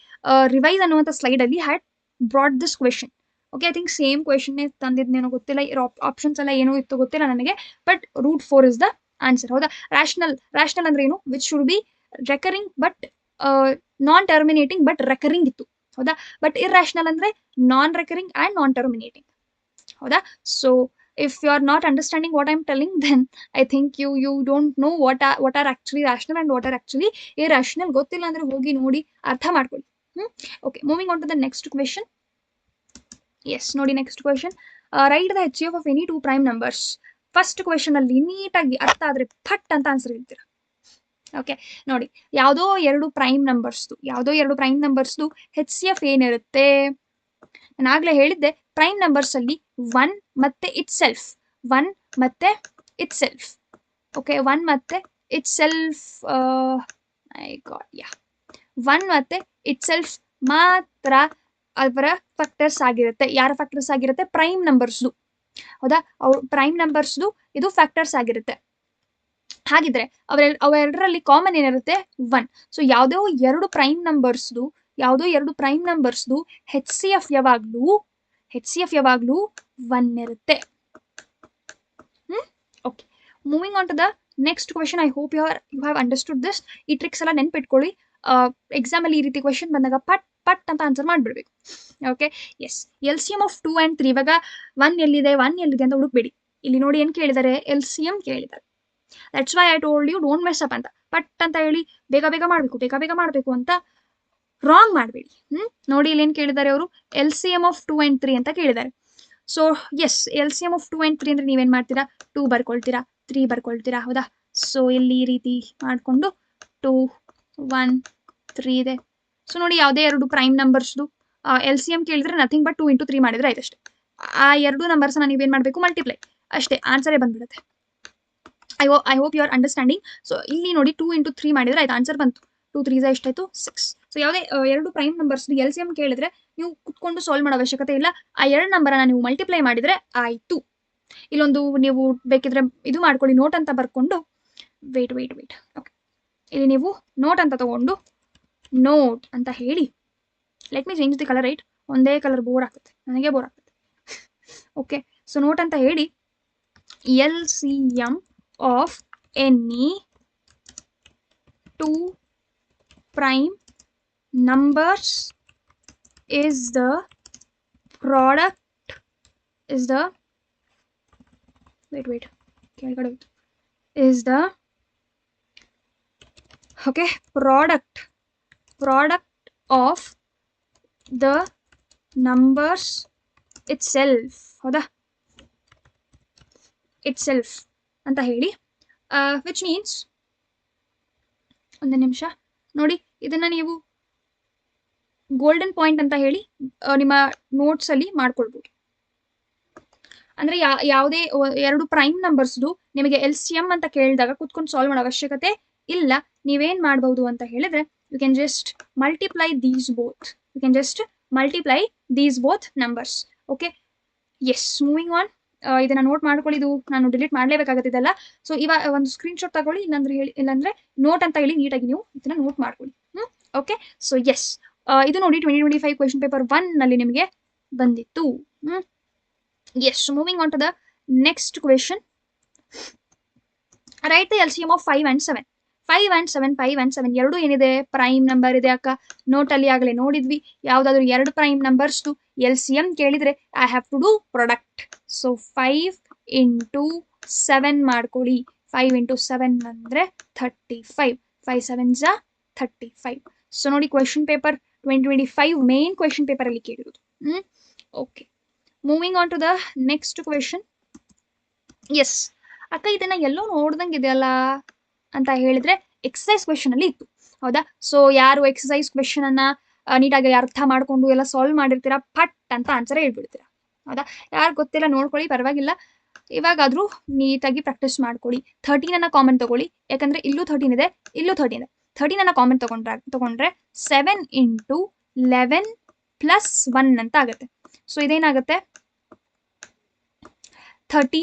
ರಿವೈಸ್ ಅನ್ನುವಂಥ ಸ್ಲೈಡ್ ಅಲ್ಲಿ had brought this question. Okay, I think same question ತಂದಿದ್ನೇನೋ ಗೊತ್ತಿಲ್ಲ, ಆಪ್ಷನ್ಸ್ ಎಲ್ಲ ಏನೋ ಇತ್ತು ಗೊತ್ತಿಲ್ಲ ನನಗೆ, ಬಟ್ √4 ಇಸ್ ದ ಆನ್ಸರ್. ಹೌದಾ? ರ್ಯಾಷನಲ್ ಅಂದ್ರೆ ಏನು? Which should be recurring but non terminating but recurring ಇತ್ತು. ಹೌದಾ? ಬಟ್ ಇರ್ರಾಷನಲ್ ಅಂದ್ರೆ non recurring and non terminating. ಹೌದಾ? So if you are not understanding what I'm telling, then I think you don't know what are actually rational and what are actually irrational. ಗೊತ್ತಿಲ್ಲ ಅಂದ್ರೆ ಹೋಗಿ ನೋಡಿ ಅರ್ಥ ಮಾಡ್ಕೊಳ್ಳಿ. Okay, moving on to the next question. Yes, ನೋಡಿ next question. Write the HCF of any two prime numbers. First question ಅಲ್ಲಿ ನೀಟಾಗಿ ಅರ್ಥ ಆದ್ರೆ ಫಟ್ ಅಂತ ಆನ್ಸರ್ ಹೇಳ್ತೀರಾ. ಓಕೆ, ನೋಡಿ ಯಾವುದೋ ಎರಡು ಪ್ರೈಮ್ ನಂಬರ್ಸ್ದು HCF ಏನಿರುತ್ತೆ? ನಾನು ಆಗ್ಲೇ ಹೇಳಿದ್ದೆ, ಪ್ರೈಮ್ ನಂಬರ್ಸ್ ಅಲ್ಲಿ 1 ಮತ್ತೆ ಇಟ್ ಸೆಲ್ಫ್. ಓಕೆ, 1 ಮತ್ತೆ ಇಟ್ ಸೆಲ್ಫ್, ಮೈ ಗಾಡ್, ಯಾ, 1 ಮತ್ತೆ ಇಟ್ ಸೆಲ್ಫ್ ಮಾತ್ರ ಅವರ ಫ್ಯಾಕ್ಟರ್ಸ್ ಆಗಿರುತ್ತೆ. ಯಾರ ಫ್ಯಾಕ್ಟರ್ಸ್ ಆಗಿರುತ್ತೆ? ಪ್ರೈಮ್ ನಂಬರ್ಸ್ದು. ಹೌದಾ? ಪ್ರೈಮ್ ನಂಬರ್ಸ್ದು ಇದು ಫ್ಯಾಕ್ಟರ್ಸ್ ಆಗಿರುತ್ತೆ. ಹಾಗಿದ್ರೆ ಅವೆರಡರಲ್ಲಿ ಕಾಮನ್ ಏನಿರುತ್ತೆ? 1. ಸೊ ಯಾವುದೋ ಎರಡು ಪ್ರೈಮ್ ನಂಬರ್ಸ್ದು HCF ಯಾವಾಗ್ಲೂ 1 ಇರುತ್ತೆ. Okay, moving on to the next question. I hope you have understood this. ಈ ಟ್ರಿಕ್ಸ್ ಎಲ್ಲ ನೆನ್ಪಿಟ್ಕೊಳ್ಳಿ. ಎಕ್ಸಾಮ್ ಅಲ್ಲಿ ಈ ರೀತಿ ಕ್ವೆಶನ್ ಬಂದಾಗ ಪಟ್ ಅಂತ ಆನ್ಸರ್ ಮಾಡ್ಬಿಡ್ಬೇಕು. Okay, yes. LCM of 2 and 3. ಇವಾಗ 1 ಎಲ್ಲಿದೆ ಅಂತ ಹುಡುಕ್ಬೇಡಿ. ಇಲ್ಲಿ ನೋಡಿ ಏನ್ ಕೇಳಿದ್ದಾರೆ? LCM ಕೇಳಿದ್ದಾರೆ. That's why I told you don't mess up ಅಂತ. ಪಟ್ ಅಂತ ಹೇಳಿ ಬೇಗ ಮಾಡಬೇಕು ಅಂತ ರಾಂಗ್ ಮಾಡಬೇಡಿ. ನೋಡಿ ಇಲ್ಲಿ ಏನ್ ಕೇಳಿದ್ದಾರೆ ಅವರು? LCM ಆಫ್ 2 and 3 ಅಂತ ಕೇಳಿದ್ದಾರೆ. So yes, LCM of 2 and 3 ಅಂದ್ರೆ ನೀವೇನ್ ಮಾಡ್ತೀರಾ? 2 ಬರ್ಕೊಳ್ತೀರಾ, 3 ಬರ್ಕೊಳ್ತೀರಾ. ಹೌದಾ? ಸೊ ಇಲ್ಲಿ ಈ ರೀತಿ ಮಾಡ್ಕೊಂಡು 2 1 3 ಇದೆ. ಸೊ ನೋಡಿ ಯಾವುದೇ ಎರಡು ಪ್ರೈಮ್ ನಂಬರ್ಸ್ದು LCM ಕೇಳಿದ್ರೆ ನಥಿಂಗ್ ಬಟ್ 2 into 3 ಮಾಡಿದ್ರೆ ಆಯ್ತಷ್ಟೇ. ಆ ಎರಡು ನಂಬರ್ಸ್ನ ನೀವೇನ್ ಮಾಡಬೇಕು? ಮಲ್ಟಿಪ್ಲೈ, ಅಷ್ಟೇ, ಆನ್ಸರೇ ಬಂದ್ಬಿಡುತ್ತೆ. I hope you are understanding. So ಇಲ್ಲಿ ನೋಡಿ 2 into 3 ಮಾಡಿದ್ರೆ ಆಯ್ತು, ಆನ್ಸರ್ ಬಂತು. 2 3s ಎಷ್ಟಾಯ್ತು? 6. ಸೊ ಯಾವುದೇ ಎರಡು ಪ್ರೈಮ್ ನಂಬರ್ಸ್ LCM ಕೇಳಿದ್ರೆ ನೀವು ಕುತ್ಕೊಂಡು ಸಾಲ್ವ್ ಮಾಡೋ ಅವಶ್ಯಕತೆ ಇಲ್ಲ. ಆ ಎರಡು ನಂಬರನ್ನ ನೀವು ಮಲ್ಟಿಪ್ಲೈ ಮಾಡಿದ್ರೆ ಆಯ್ತು. ಇಲ್ಲೊಂದು ನೀವು ಬೇಕಿದ್ರೆ ಇದು ಮಾಡ್ಕೊಳ್ಳಿ, ನೋಟ್ ಅಂತ ಬರ್ಕೊಂಡು, ವೇಟ್. ಓಕೆ, ಇಲ್ಲಿ ನೀವು ನೋಟ್ ಅಂತ ತಗೊಂಡು ನೋಟ್ ಅಂತ ಹೇಳಿ, let me change the colour. Right, ಒಂದೇ ಕಲರ್ ನನಗೆ ಬೋರ್ ಆಗ್ತದೆ. ಓಕೆ, ಸೊ ನೋಟ್ ಅಂತ ಹೇಳಿ, LCM of any two prime numbers is the product is the okay, product of the numbers itself. ಹೌದಾ? itself ಅಂತ ಹೇಳಿ, ವಿಚ್ ಮೀನ್ಸ್ ಒಂದು ನಿಮಿಷ ನೋಡಿ, ಇದನ್ನ ನೀವು ಗೋಲ್ಡನ್ ಪಾಯಿಂಟ್ ಅಂತ ಹೇಳಿ ನಿಮ್ಮ ನೋಟ್ಸ್ ಅಲ್ಲಿ ಮಾಡ್ಕೊಳ್ಬಹುದು. ಅಂದ್ರೆ ಯಾವುದೇ ಎರಡು ಪ್ರೈಮ್ ನಂಬರ್ಸ್ದು ನಿಮಗೆ LCM ಅಂತ ಕೇಳಿದಾಗ ಕುತ್ಕೊಂಡು ಸಾಲ್ವ್ ಮಾಡೋ ಅವಶ್ಯಕತೆ ಇಲ್ಲ. ನೀವೇನ್ ಮಾಡಬಹುದು ಅಂತ ಹೇಳಿದ್ರೆ you can just multiply these both numbers. Okay, yes, moving on. ಇದನ್ನ ನೋಟ್ ಮಾಡ್ಕೊಳ್ಳಿ, ಇದು ನಾನು ಡಿಲೀಟ್ ಮಾಡ್ಲೇಬೇಕಾಗತ್ತೆ ಇದೆಲ್ಲ. ಸೊ ಇವಾಗ ಒಂದು ಸ್ಕ್ರೀನ್ ಶಾಟ್ ತಗೊಳ್ಳಿ, ಇಲ್ಲಾಂದ್ರೆ ನೋಟ್ ಅಂತ ಹೇಳಿ ನೀಟಾಗಿ ನೀವು ಇದನ್ನ ನೋಟ್ ಮಾಡ್ಕೊಳ್ಳಿ. ಓಕೆ, ಸೊ ಎಸ್, ಇದು ನೋಡಿ 2025 ಕ್ವೆಶ್ಚನ್ ಪೇಪರ್ 1 ನಲ್ಲಿ ನಿಮಗೆ ಬಂದಿತ್ತು. Yes, moving on to the next question. Write the LCM of 5 and 7. 5 and 7 ಎರಡು ಏನಿದೆ, ಪ್ರೈಮ್ ನಂಬರ್ ಇದೆ ಅಕ್ಕ. ನೋಟ್ ಅಲ್ಲಿ ಆಗಲೇ ನೋಡಿದ್ವಿ, ಯಾವ್ದಾದ್ರು ಎರಡು ಪ್ರೈಮ್ ನಂಬರ್ಸ್ LCM ಕೇಳಿದ್ರೆ I have to do product. So 5 into 7 ಮಾಡ್ಕೊಳ್ಳಿ. 5 into 7 ಅಂದ್ರೆ 35. 5 7s are 35. ಸೊ ನೋಡಿ, question paper 2025 main question paper ಅಲ್ಲಿ ಕೇಳಿರೋದು. Okay, moving on to the next question. Yes ಅಕ್ಕ, ಇದನ್ನ ಎಲ್ಲೋ ನೋಡ್ದಂಗೆ ಇದೆಯಲ್ಲ ಅಂತ ಹೇಳಿದ್ರೆ ಎಕ್ಸಸೈಸ್ ಕ್ವೆಶ್ಚನ್ ಅಲ್ಲಿ ಇತ್ತು, ಹೌದಾ? ಸೊ ಯಾರು ಎಕ್ಸಸೈಸ್ ಕ್ವೆಶ್ಚನ್ ಅನ್ನ ನೀಟಾಗಿ ಅರ್ಥ ಮಾಡ್ಕೊಂಡು ಎಲ್ಲ ಸಾಲ್ವ್ ಮಾಡಿರ್ತೀರಾ, ಪಟ್ ಅಂತ ಆನ್ಸರ್ ಹೇಳ್ಬಿಡ್ತೀರಾ, ಹೌದಾ? ಯಾರು ಗೊತ್ತಿಲ್ಲ ನೋಡ್ಕೊಳ್ಳಿ, ಪರವಾಗಿಲ್ಲ. ಇವಾಗಾದ್ರೂ ನೀಟಾಗಿ ಪ್ರಾಕ್ಟೀಸ್ ಮಾಡ್ಕೊಳ್ಳಿ. 13 ಅನ್ನ ಕಾಮನ್ ತಗೊಳ್ಳಿ, ಯಾಕಂದ್ರೆ ಇಲ್ಲೂ 13 ಇದೆ, ಇಲ್ಲೂ 13 ಇದೆ. 13 ಅನ್ನ ಕಾಮನ್ ತಗೊಂಡ್ರೆ 7 into 11 plus 1 ಅಂತ ಆಗುತ್ತೆ. ಸೊ ಇದೇನಾಗುತ್ತೆ, 7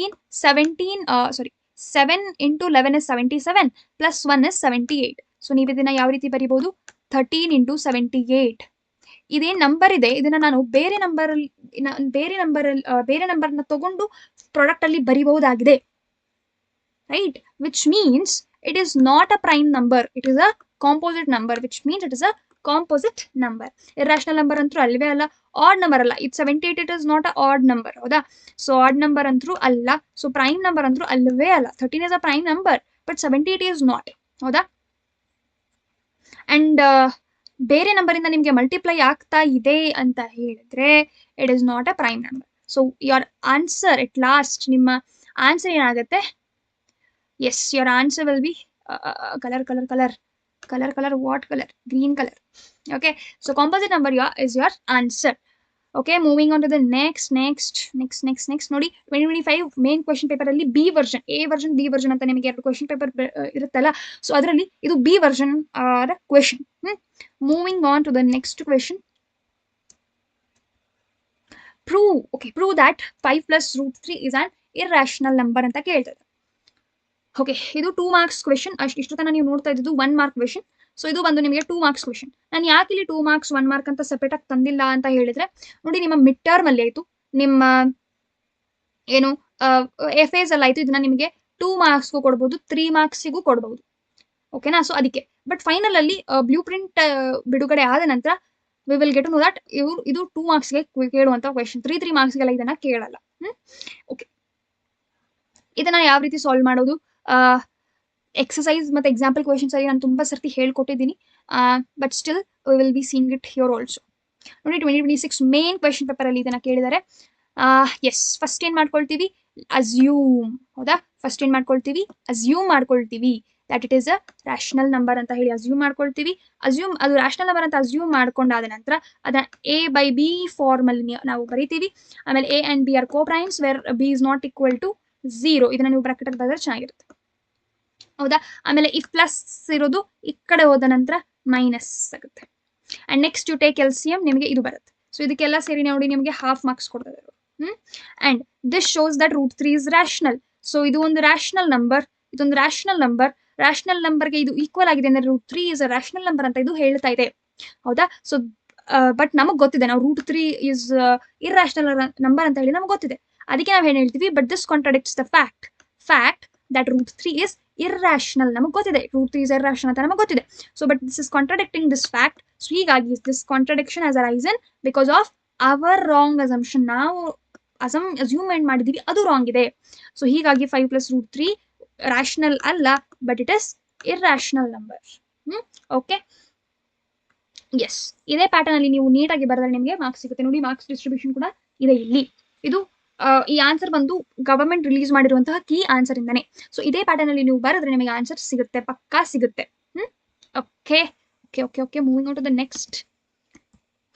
into 11 is 77 plus 1 is 78. So ನೀವು ಇದನ್ನ ಯಾವ ರೀತಿ ಬರೀಬಹುದು, 13 into 78. ಇದೇನ್ ನಂಬರ್ ಇದೆ, ಇದನ್ನ ನಾನು ಬೇರೆ ನಂಬರ್ನ ತಗೊಂಡು ಪ್ರಾಡಕ್ಟ್ ಅಲ್ಲಿ ಬರೀಬಹುದಾಗಿದೆ, right? Which means it is not a prime number, it is a composite number, which means it is a composite number. Irrational number ಅಂತೂ ಅಲ್ವೇ ಅಲ್ಲ, ಆಡ್ ನಂಬರ್ ಅಲ್ಲ. 78 it is not a odd number, ಹೌದಾ? So odd number ಅಂತೂ ಅಲ್ಲ, so prime number ಅಂತೂ ಅಲ್ವೇ ಅಲ್ಲ. 13 is a prime number, but 78 is not, ಹೌದಾ? ಅಂಡ್ ಬೇರೆ ನಂಬರ್ ಇಂದ ನಿಮ್ಗೆ ಮಲ್ಟಿಪ್ಲೈ ಆಗ್ತಾ ಇದೆ ಅಂತ ಹೇಳಿದ್ರೆ it is not a prime number. So your answer at last, ನಿಮ್ಮ ಆನ್ಸರ್ ಏನಾಗುತ್ತೆ? Yes, your answer will be colour, what color? Green color. Okay, so composite number is your answer. Okay, moving on to the next. ನೋಡಿ, 2025 main question paper ಅಲ್ಲಿ B version, A version, B version ಅಂತ ನಿಮಗೆ ಎರಡು question paper ಇರುತ್ತಲ್ಲ. So ಅದರಲ್ಲಿ ಇದು B version question. Moving on to the next question. Prove that 5 plus root 3 is an irrational number ಅಂತ ಕೇಳ್ತದೆ. ಓಕೆ, ಇದು 2 marks ಕ್ವೆಶ್ಚನ್. ಇಷ್ಟು ತನಕ ನೀವು ನೋಡ್ತಾ ಇದ್ದು 1 mark ಕ್ವೆಶ್ಚನ್. ಸೊ ಇದು ಬಂದು ನಿಮಗೆ 2 marks ಕ್ವೆಶ್ಚನ್. ನಾನು ಯಾಕೆ ಇಲ್ಲಿ 2 marks 1 mark ಅಂತ ಸೆಪರೇಟ್ ಆಗಿ ತಂದಿಲ್ಲ ಅಂತ ಹೇಳಿದ್ರೆ, ನೋಡಿ, ನಿಮ್ಮ ಮಿಡ್ ಟರ್ಮ್ ಅಲ್ಲಿ ಆಯ್ತು, ನಿಮ್ಮ ಏನು FAs ಅಲ್ಲಿ ಆಯ್ತು, ಇದನ್ನ ನಿಮಗೆ 2 marksಗೂ ಕೊಡ್ಬೋದು, 3 marksಗೂ ಕೊಡ್ಬೋದು, ಓಕೆನಾ? ಸೊ ಅದಕ್ಕೆ, ಬಟ್ ಫೈನಲ್ ಅಲ್ಲಿ ಬ್ಲೂ ಪ್ರಿಂಟ್ ಬಿಡುಗಡೆ ಆದ ನಂತರ we will get to know that ಇದು 2 marksಗೆ ಕೇಳುವಂತ ಕ್ವೆಶ್ಚನ್, 3 marksಗೆಲ್ಲ ಇದನ್ನ ಕೇಳಲ್ಲ. ಓಕೆ, ಇದನ್ನ ಯಾವ ರೀತಿ ಸಾಲ್ವ್ ಮಾಡೋದು, ಎಕ್ಸಸೈಸ್ ಮತ್ತೆ ಎಕ್ಸಾಂಪಲ್ ಕ್ವೆಶ್ಚನ್ಸ್ ಅಲ್ಲಿ ನಾನು ತುಂಬಾ ಸರ್ತಿ ಹೇಳ್ಕೊಟ್ಟಿದ್ದೀನಿ, but still we will be seeing it here also. ನೋಡಿ, 2026 ಮೇನ್ ಕ್ವೆಶ್ಚನ್ ಪೇಪರ್ ಅಲ್ಲಿ ಇದನ್ನ ಕೇಳಿದ್ದಾರೆ. ಎಸ್, ಫಸ್ಟ್ ಏನ್ ಮಾಡ್ಕೊಳ್ತೀವಿ, ಅಸ್ಯೂಮ್, ಹೌದಾ? ಫಸ್ಟ್ ಏನ್ ಮಾಡ್ಕೊಳ್ತೀವಿ, ಅಸ್ಯೂಮ್ ಮಾಡ್ಕೊಳ್ತೀವಿ that it is a rational number ಅಂತ ಹೇಳಿ ಅಸ್ಯೂಮ್ ಮಾಡ್ಕೊಳ್ತೀವಿ. ಅದು ರ್ಯಾಷನಲ್ ನಂಬರ್ ಅಂತ ಅಸ್ಯೂಮ್ ಮಾಡ್ಕೊಂಡಾದ ನಂತರ ಅದನ್ನ A/B ಫಾರ್ಮ್ ಅಲ್ಲಿ ನಾವು ಬರೀತೀವಿ. ಆಮೇಲೆ A and B are coprimes where B is not equal to 0. ಇದನ್ನ ನೀವು ಬ್ರಾಕೆಟ್ ಅಲ್ಲಿ ಬರೆದ್ರೆ ಚೆನ್ನಾಗಿರುತ್ತೆ, ಹೌದಾ? ಆಮೇಲೆ ಈ ಪ್ಲಸ್ ಇರೋದು ಈ ಕಡೆ ಹೋದ ನಂತರ ಮೈನಸ್ ಆಗುತ್ತೆ. And next you take LCM, ನಿಮಗೆ ಇದು ಬರುತ್ತೆ. ಸೊ ಇದಕ್ಕೆಲ್ಲ ಸೇರಿ ನೋಡಿ ನಿಮಗೆ ಹಾಫ್ ಮಾರ್ಕ್ಸ್ ಕೊಡ್ತಾರೆ. And this shows that root 3 is rational. So ಇದು ಒಂದು ರ್ಯಾಷನಲ್ ನಂಬರ್, ಇದೊಂದು ರ್ಯಾಷನಲ್ ನಂಬರ್ಗೆ ಇದು ಈಕ್ವಲ್ ಆಗಿದೆ ಅಂದ್ರೆ root 3 is a rational number ಅಂತ ಇದು ಹೇಳ್ತಾ ಇದೆ, ಹೌದಾ? ಸೊ ಬಟ್ ನಮಗ್ ಗೊತ್ತಿದೆ, ನಾವು ರೂಟ್ 3 ಇಸ್ ಇರ್ರಾಷನಲ್ ನಂಬರ್ ಅಂತ ಹೇಳಿ ನಮ್ಗೆ ಗೊತ್ತಿದೆ. ಅದಕ್ಕೆ ನಾವು ಏನ್ ಹೇಳ್ತೀವಿ, but this contradicts the fact that root 3 is irrational. ನಮಗೆ ಗೊತ್ತಿದೆ ರೂಟ್ 3 is irrational ಅಂತ ನಮಗೆ ಗೊತ್ತಿದೆ. So but this is contradicting this fact. So ಹೀಗಾಗಿ this contradiction has arisen because of our wrong assumption. ನಾವು ಅಸ್ಯೂಮ್ ಮಾಡಿದೀವಿ, ಅದು ರಾಂಗ್ ಇದೆ. ಸೊ ಹೀಗಾಗಿ 5 plus root 3 ರ್ಯಾಷನಲ್ ಅಲ್ಲ, but it is irrational number. Okay, yes, ಇದೇ ಪ್ಯಾಟರ್ನ್ ಅಲ್ಲಿ ನೀವು ನೀಟಾಗಿ ಬರೆದ್ರೆ ನಿಮಗೆ ಮಾರ್ಕ್ಸ್ ಸಿಗುತ್ತೆ. ನೋಡಿ, ಮಾರ್ಕ್ಸ್ ಡಿಸ್ಟ್ರಿಬ್ಯೂಷನ್ ಕೂಡ ಇದೆ ಇಲ್ಲಿ. ಇದು ಈ ಆನ್ಸರ್ ಬಂದು ಗವರ್ಮೆಂಟ್ ರಿಲೀಸ್ ಮಾಡಿರುವಂತಹ ಕೀ ಆನ್ಸರ್ ಇಂದಾನೆ. ಸೊ ಇದೇ ಪ್ಯಾಟರ್ನ್ ಅಲ್ಲಿ ನೀವು ಬರೆದ್ರೆ ನಿಮಗೆ ಆನ್ಸರ್ ಸಿಗುತ್ತೆ, ಪಕ್ಕಾ ಸಿಗುತ್ತೆ. Okay. Moving on to the next.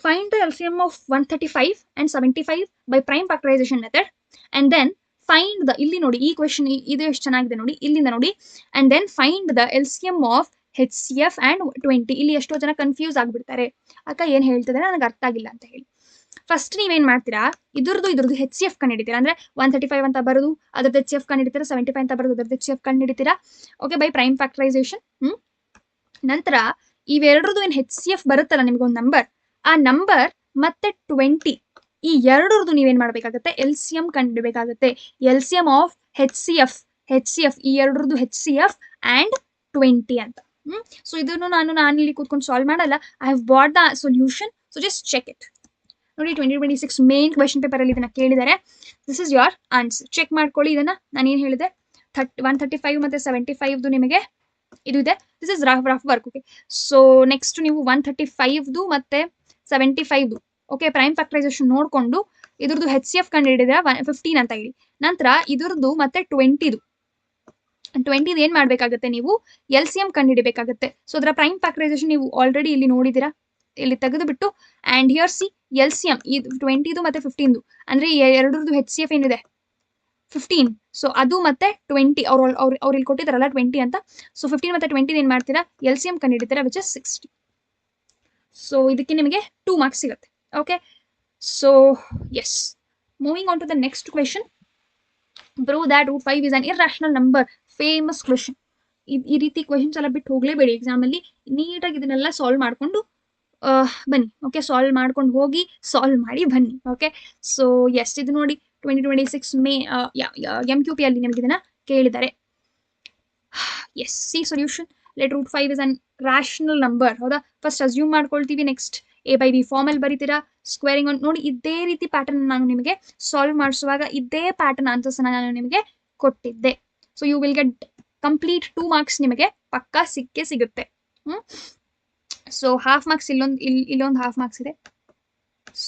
Find the LCM of 135 and 75 by prime factorization method, and then find the ಇಲ್ಲಿ ನೋಡಿ ಈ ಕ್ವೆಶ್ಚನ್ ಇದು ಎಷ್ಟು ಚೆನ್ನಾಗಿದೆ ನೋಡಿ ಇಲ್ಲಿಂದ ನೋಡಿ, and then find the LCM of HCF and 20. ಇಲ್ಲಿ ಎಷ್ಟೋ ಜನ ಕನ್ಫ್ಯೂಸ್ ಆಗ್ಬಿಡ್ತಾರೆ, ಅಕ್ಕ ಏನ್ ಹೇಳ್ತಿದ್ದಾರೆ ನನಗೆ ಅರ್ಥ ಆಗಿಲ್ಲ ಅಂತ ಹೇಳಿ. ಫಸ್ಟ್ ನೀವೇನ್ ಮಾಡ್ತೀರಾ, ಇದ್ರದ್ದು HCF ಕಂಡಿಡಿತೀರಾ, ಅಂದ್ರೆ 135 ಅಂತ ಬರೋದು ಅದ್ರದ್ದು HCF ಕಂಡಿಡಿತೀರಾ, 75 ಅಂತ ಬರೋದು ಅದ್ರದ್ದು HCF ಕಂಡಿಡಿತೀರಾ. Okay, by prime factorisation. ನಂತರ ಇವೆರಡರದ್ದು ಏನ್ HCF ಬರುತ್ತಲ್ಲ ನಿಮ್ಗೊಂದು ನಂಬರ್, ಆ ನಂಬರ್ ಮತ್ತೆ 20 ಈ ಎರಡರದ್ದು ನೀವೇನ್ ಮಾಡ್ಬೇಕಾಗತ್ತೆ, LCM ಕಂಡಿಡಬೇಕಾಗತ್ತೆ. LCM ಆಫ್ HCF ಈ ಎರಡರದ್ದು HCF and 20 ಅಂತ. ಸೊ ಇದನ್ನು ನಾನು ಇಲ್ಲಿ ಕೂತ್ಕೊಂಡು ಸಾಲ್ವ್ ಮಾಡಲ್ಲ. I have bought the solution, so just check it. ನೋಡಿ 2026 ಮೇನ್ ಕ್ವೆಶ್ಚನ್ ಪೇಪರ್ ಅಲ್ಲಿ ಇದನ್ನ ಕೇಳಿದ್ದಾರೆ. This is your answer. Check ಮಾಡ್ಕೊಳ್ಳಿ ಇದನ್ನ. ನಾನು ಏನ್ ಹೇಳಿದೆ, 135 ಮತ್ತೆ 75 ನಿಮಗೆ ಇದು ಇದೆ. This is rough work. Okay, so next ನೀವು 135 ಮತ್ತೆ 75 ಓಕೆ ಪ್ರೈಮ್ ಫ್ಯಾಕ್ಟರೈಸೇಷನ್ ನೋಡ್ಕೊಂಡು ಇದ್ರದ್ದು HCF ಕಂಡು ಹಿಡಿದ್ರೆ 15 ಅಂತ ಹೇಳಿ. ನಂತರ ಇದ್ರದ್ದು ಮತ್ತೆ 20 ಏನ್ ಮಾಡ್ಬೇಕಾಗತ್ತೆ, ನೀವು LCM ಕಂಡು ಹಿಡಿಬೇಕಾಗತ್ತೆ. ಸೊ ಅದರ ಪ್ರೈಮ್ ಫ್ಯಾಕ್ಟರೈಸೇಷನ್ ನೀವು ಆಲ್ರೆಡಿ ಇಲ್ಲಿ ನೋಡಿದಿರಾ, ಇಲ್ಲಿ ತೆಗೆದು ಬಿಟ್ಟು ಅಂಡ್ ಹಿಯರ್ ಸಿ LCM ಈ 20 ಮತ್ತೆ 15 ಅಂದ್ರೆ ಎರಡರದ್ದು HCF ಏನಿದೆ 15. ಸೊ ಅದು ಮತ್ತೆ 20 ಅವ್ರು ಇಲ್ಲಿ ಕೊಟ್ಟಿದಾರಲ್ಲ 20 ಅಂತ. ಸೊ 15 ಮತ್ತೆ 20 ಏನ್ ಮಾಡ್ತೀರಾ, LCM ಕಂಡು ಹಿಡಿತೀರಾ, ವಿಚ್ ಇಸ್ 60. ಸೊ ಇದಕ್ಕೆ ನಿಮಗೆ 2 ಮಾರ್ಕ್ಸ್ ಸಿಗುತ್ತೆ. Okay, so yes, moving on to the next question. Prove that root 5 is an irrational number. Famous question. ಈ ರೀತಿ ಕ್ವೆಶನ್ಸ್ ಎಲ್ಲ ಬಿಟ್ಟು ಹೋಗ್ಲೇಬೇಡಿ ಎಕ್ಸಾಮ್ ಅಲ್ಲಿ. ನೀಟಾಗಿ ಇದನ್ನೆಲ್ಲ ಸಾಲ್ವ್ ಮಾಡ್ಕೊಂಡು ಬನ್ನಿ. ಓಕೆ, ಸಾಲ್ವ್ ಮಾಡ್ಕೊಂಡು ಹೋಗಿ ಸಾಲ್ವ್ ಮಾಡಿ ಬನ್ನಿ. ಓಕೆ, ಸೊ ಎಸ್, ಇದು ನೋಡಿ 2026 ಮೇ MQP ಅಲ್ಲಿ ನಿಮಗೆ ಇದನ್ನ ಕೇಳಿದ್ದಾರೆ. Yes, see solution. Let root 5 is an rational number. ಹೌದಾ, ಫಸ್ಟ್ ಅಸ್ಯೂಮ್ ಮಾಡ್ಕೊಳ್ತೀವಿ, ನೆಕ್ಸ್ಟ್ A/B ಫಾರ್ಮ್ ಅಲ್ಲಿ ಬರೀತೀರಾ, ಸ್ಕ್ವೇರಿಂಗ್ ಆನ್. ನೋಡಿ ಇದೇ ರೀತಿ ಪ್ಯಾಟರ್ನ್ ನಾನು ನಿಮಗೆ ಸಾಲ್ವ್ ಮಾಡಿಸುವಾಗ ಇದೇ ಪ್ಯಾಟರ್ನ್ ಆನ್ಸರ್ಸ್ ನಾನು ನಿಮಗೆ ಕೊಟ್ಟಿದ್ದೆ. So you will get complete 2 marks ನಿಮಗೆ ಪಕ್ಕಾ ಸಿಗುತ್ತೆ. ಸೊ ಹಾಫ್ ಮಾರ್ಕ್ಸ್ ಇಲ್ಲೊಂದು ಹಾಫ್ ಮಾರ್ಕ್ಸ್ ಇದೆ.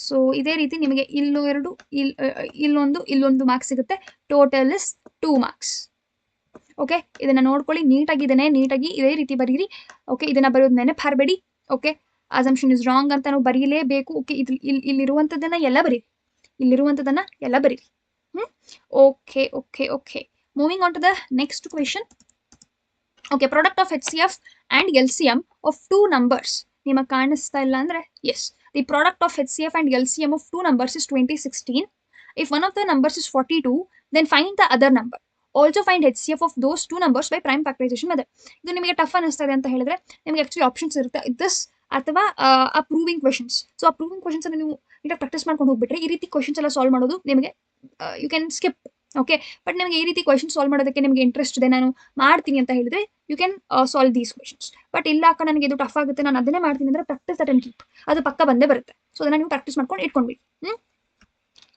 ಸೊ ಇದೇ ರೀತಿ ನಿಮಗೆ ಇಲ್ಲೊಂದು ಮಾರ್ಕ್ಸ್ ಸಿಗುತ್ತೆ. Total is 2 marks. ಓಕೆ, ಇದನ್ನ ನೋಡ್ಕೊಳ್ಳಿ, ನೀಟಾಗಿ ಇದೇ ರೀತಿ ಬರೀರಿ. ಓಕೆ, ಇದನ್ನ ಬರೋದು ನೆನಪು ಓಕೆ, ಅಸಂಪ್ಷನ್ ಇಸ್ ರಾಂಗ್ ಅಂತ ನಾವು ಬರೀಲೇಬೇಕು. ಓಕೆ, ಇಲ್ಲಿರುವಂಥದ್ದನ್ನ ಎಲ್ಲ ಬರೀರಿ. Okay, moving on to the next question. Okay, product of HCF and LCM of 2 numbers. ನಿಮಗೆ ಕಾಣಿಸ್ತಾ ಇಲ್ಲ ಅಂದ್ರೆ yes, the product of HCF and LCM of 2 numbers is 2016. If one of the numbers is 42, then find the other number. Also find HCF of those 2 numbers by prime factorisation method. ಇದು ನಿಮಗೆ tough ಅನಿಸ್ತಾ ಇದೆ ಅಂತ ಹೇಳಿದ್ರೆ ನಿಮಗೆ actually options ಇರುತ್ತೆ, this ಅಥವಾ approving questions. So approving questions ಅನ್ನು ನೀವು ನೀಟಾಗಿ ಪ್ರಾಕ್ಟೀಸ್ ಮಾಡ್ಕೊಂಡು ಹೋಗ್ಬಿಟ್ರೆ ಈ ರೀತಿ ಕ್ವೆಶನ್ಸ್ ಎಲ್ಲ ಸಾಲ್ವ್ ಮಾಡೋದು ನಿಮಗೆ you can skip. Okay, but ನಿಮಗೆ ಈ ರೀತಿ ಕ್ವೆಶನ್ ಸಾಲ್ವ್ ಮಾಡೋದಕ್ಕೆ ನಿಮಗೆ ಇಂಟ್ರೆಸ್ಟ್ ಇದೆ, ನಾನು ಮಾಡ್ತೀನಿ ಅಂತ ಹೇಳಿದ್ರೆ you can solve these questions. But ಇಲ್ಲ ಅಕ್ಕ ನನಗೆ ಇದು ಟಫ್ ಆಗುತ್ತೆ, ನಾನು ಅದನ್ನೇ ಮಾಡ್ತೀನಿ ಅಂದ್ರೆ ಪ್ರಾಕ್ಟೀಸ್ ದಟ್ ಅಂಡ್ ಕೀಪ್, ಅದು ಪಕ್ಕ ಬಂದೇ ಬರುತ್ತೆ. ಸೊ ಅದನ್ನ ನೀವು ಪ್ರಾಕ್ಟೀಸ್ ಮಾಡ್ಕೊಂಡು ಇಟ್ಕೊಂಡ್ಬಿಡಿ.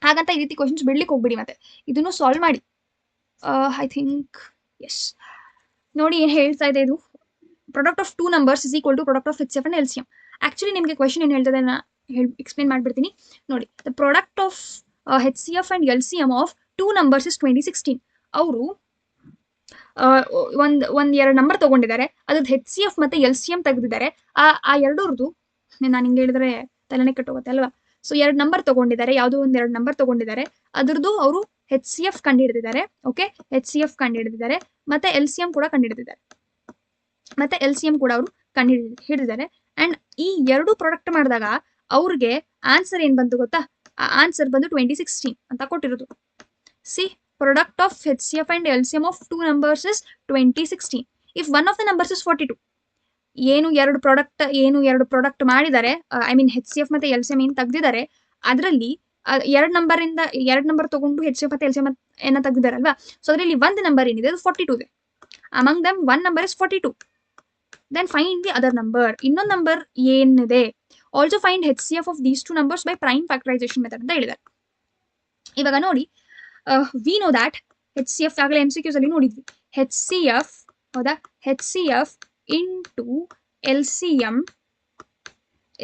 ಹಾಗಂತ ಈ ರೀತಿ ಕ್ವೆಶನ್ಸ್ ಬಿಡ್ಲಿಕ್ಕೆ ಹೋಗ್ಬಿಡಿ. ಮತ್ತೆ ಇದನ್ನು ಸಾಲ್ವ್ ಮಾಡಿ. ಐ ಥಿಂಕ್ ಎಸ್, ನೋಡಿ ಏನು ಹೇಳ್ತಾ ಇದೆ ಇದು, product of 2 numbers is equal to product of HCF and LCM. Actually ನಿಮಗೆ ಕ್ವೆಶನ್ ಏನು ಹೇಳ್ತದೆ ಎಕ್ಸ್ಪ್ಲೇನ್ ಮಾಡ್ಬಿಡ್ತೀನಿ ನೋಡಿ. The product of HCF and LCM of 2 numbers is 2016. ಅವರು ಒಂದ್ 2 ನಂಬರ್ ತಗೊಂಡಿದ್ದಾರೆ, ಅದ್ರದ್ದು HCF ಮತ್ತೆ LCM ತೆಗೆದಿದ್ದಾರೆ. ಆ ಎರಡರದ್ದು ನಾನು ಹಿಂಗೆ ಹೇಳಿದ್ರೆ ತಲೆನೇ ಕೆಟ್ಟೋಗುತ್ತೆ ಅಲ್ವಾ. ಸೊ 2 ನಂಬರ್ ತಗೊಂಡಿದ್ದಾರೆ, ಯಾವುದೋ 2 ನಂಬರ್ ತಗೊಂಡಿದ್ದಾರೆ, ಅದ್ರದ್ದು ಅವರು HCF ಕಂಡುಹಿಡಿದಿದ್ದಾರೆ. ಓಕೆ, HCF ಕಂಡುಹಿಡಿದಿದ್ದಾರೆ ಮತ್ತೆ LCM ಕೂಡ ಕಂಡುಹಿಡಿದಿದ್ದಾರೆ. ಅವರು ಕಂಡುಹಿಡಿದಿದ್ದಾರೆ. ಅಂಡ್ ಈ 2 ಪ್ರಾಡಕ್ಟ್ ಮಾಡಿದಾಗ ಅವ್ರಿಗೆ ಆನ್ಸರ್ ಏನ್ ಬಂತು ಗೊತ್ತಾ, ಆ ಆನ್ಸರ್ ಬಂದು 2016 ಅಂತ ಕೊಟ್ಟಿರೋದು. C, product of HCF and LCM of 2 numbers is 2016. If one of the numbers is 42, ಏನು 2 ಪ್ರಾಡಕ್ಟ್ ಮಾಡಿದ್ದಾರೆ, ಐ ಮೀನ್ HCF ಮತ್ತೆ LCM ಏನು ತೆಗ್ದಿದ್ದಾರೆ, ಅದರಲ್ಲಿ 2 ನಂಬರ್ ತಗೊಂಡು HCF ಮತ್ತೆ LCM ಏನ ತೆಗ್ದಿದ್ದಾರಲ್ವಾ. ಸೊ ಅದರಲ್ಲಿ ಒಂದು ನಂಬರ್ ಏನಿದೆ ಅದು 42 ಇದೆ. Among them one number is 42. Then find the other number. ಇನ್ನೊಂದು ನಂಬರ್ ಏನಿದೆ, also find HCF of these 2 numbers by prime factorisation method ಅಂತ ಹೇಳಿದ್ದಾರೆ. ಇವಾಗ ನೋಡಿ, ವಿ ನೋ ದ್ಯಾಟ್ HCF ಆಗಲೇ MCQs ಅಲ್ಲಿ ನೋಡಿದ್ವಿ. HCF ಹೌದಾ, HCF into LCM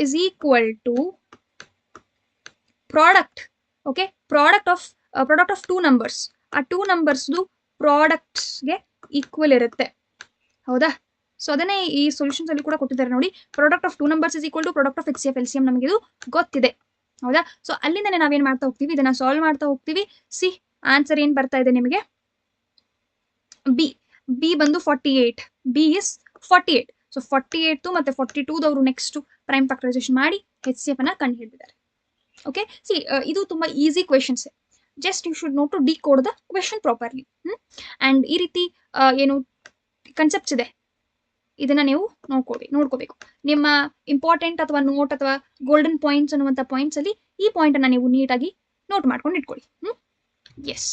is equal to product. Okay, product of 2 numbers. ಆ 2 ನಂಬರ್ಸ್ದು ಪ್ರಾಡಕ್ಟ್ಸ್ಗೆ ಈಕ್ವಲ್ ಇರುತ್ತೆ. ಹೌದಾ, ಸೊ ಅದನ್ನೇ ಈ ಸೊಲ್ಯೂಷನ್ಸ್ ಅಲ್ಲಿ ಕೂಡ ಕೊಟ್ಟಿದ್ದಾರೆ ನೋಡಿ. Product of 2 numbers is equal to product of HCF LCM ನಮಗೆ ಇದು ಗೊತ್ತಿದೆ, ಹೌದಾ. ಸೊ ಅಲ್ಲಿಂದನೇ ನಾವೇನ್ ಮಾಡ್ತಾ ಹೋಗ್ತೀವಿ, ಇದನ್ನ ಸಾಲ್ವ್ ಮಾಡ್ತಾ ಹೋಗ್ತೀವಿ. ಸಿ ಆನ್ಸರ್ ಏನ್ ಬರ್ತಾ ಇದೆ ನಿಮಗೆ, ಬಿ ಬಂದು 48, ಬಿ ಇಸ್ 48. ಸೊ 48 ಮತ್ತೆ 42 ದವರು ನೆಕ್ಸ್ಟ್ ಪ್ರೈಮ್ ಫ್ಯಾಕ್ಟರೈಸೇಷನ್ ಮಾಡಿ HCF ಅನ್ನ ಕಂಡು ಹಿಡಿದಿದ್ದಾರೆ. ಓಕೆ, ಸಿ ಇದು ತುಂಬಾ easy questions. Just you should know to decode the question properly. And ಈ ರೀತಿ ಏನು ಕನ್ಸೆಪ್ಟ್ಸ್ ಇದೆ, ಇದನ್ನ ನೀವು ನೋಡ್ಕೋಬೇಕು. ನಿಮ್ಮ ಇಂಪಾರ್ಟೆಂಟ್ ಅಥವಾ ನೋಟ್ ಅಥವಾ ಗೋಲ್ಡನ್ ಪಾಯಿಂಟ್ಸ್ ಅನ್ನುವಂಥ ಪಾಯಿಂಟ್ಸ್ ಅಲ್ಲಿ ಈ ಪಾಯಿಂಟ್ ಅನ್ನ ನೀವು ನೀಟಾಗಿ ನೋಟ್ ಮಾಡ್ಕೊಂಡು ಇಟ್ಕೊಳ್ಳಿ. Yes,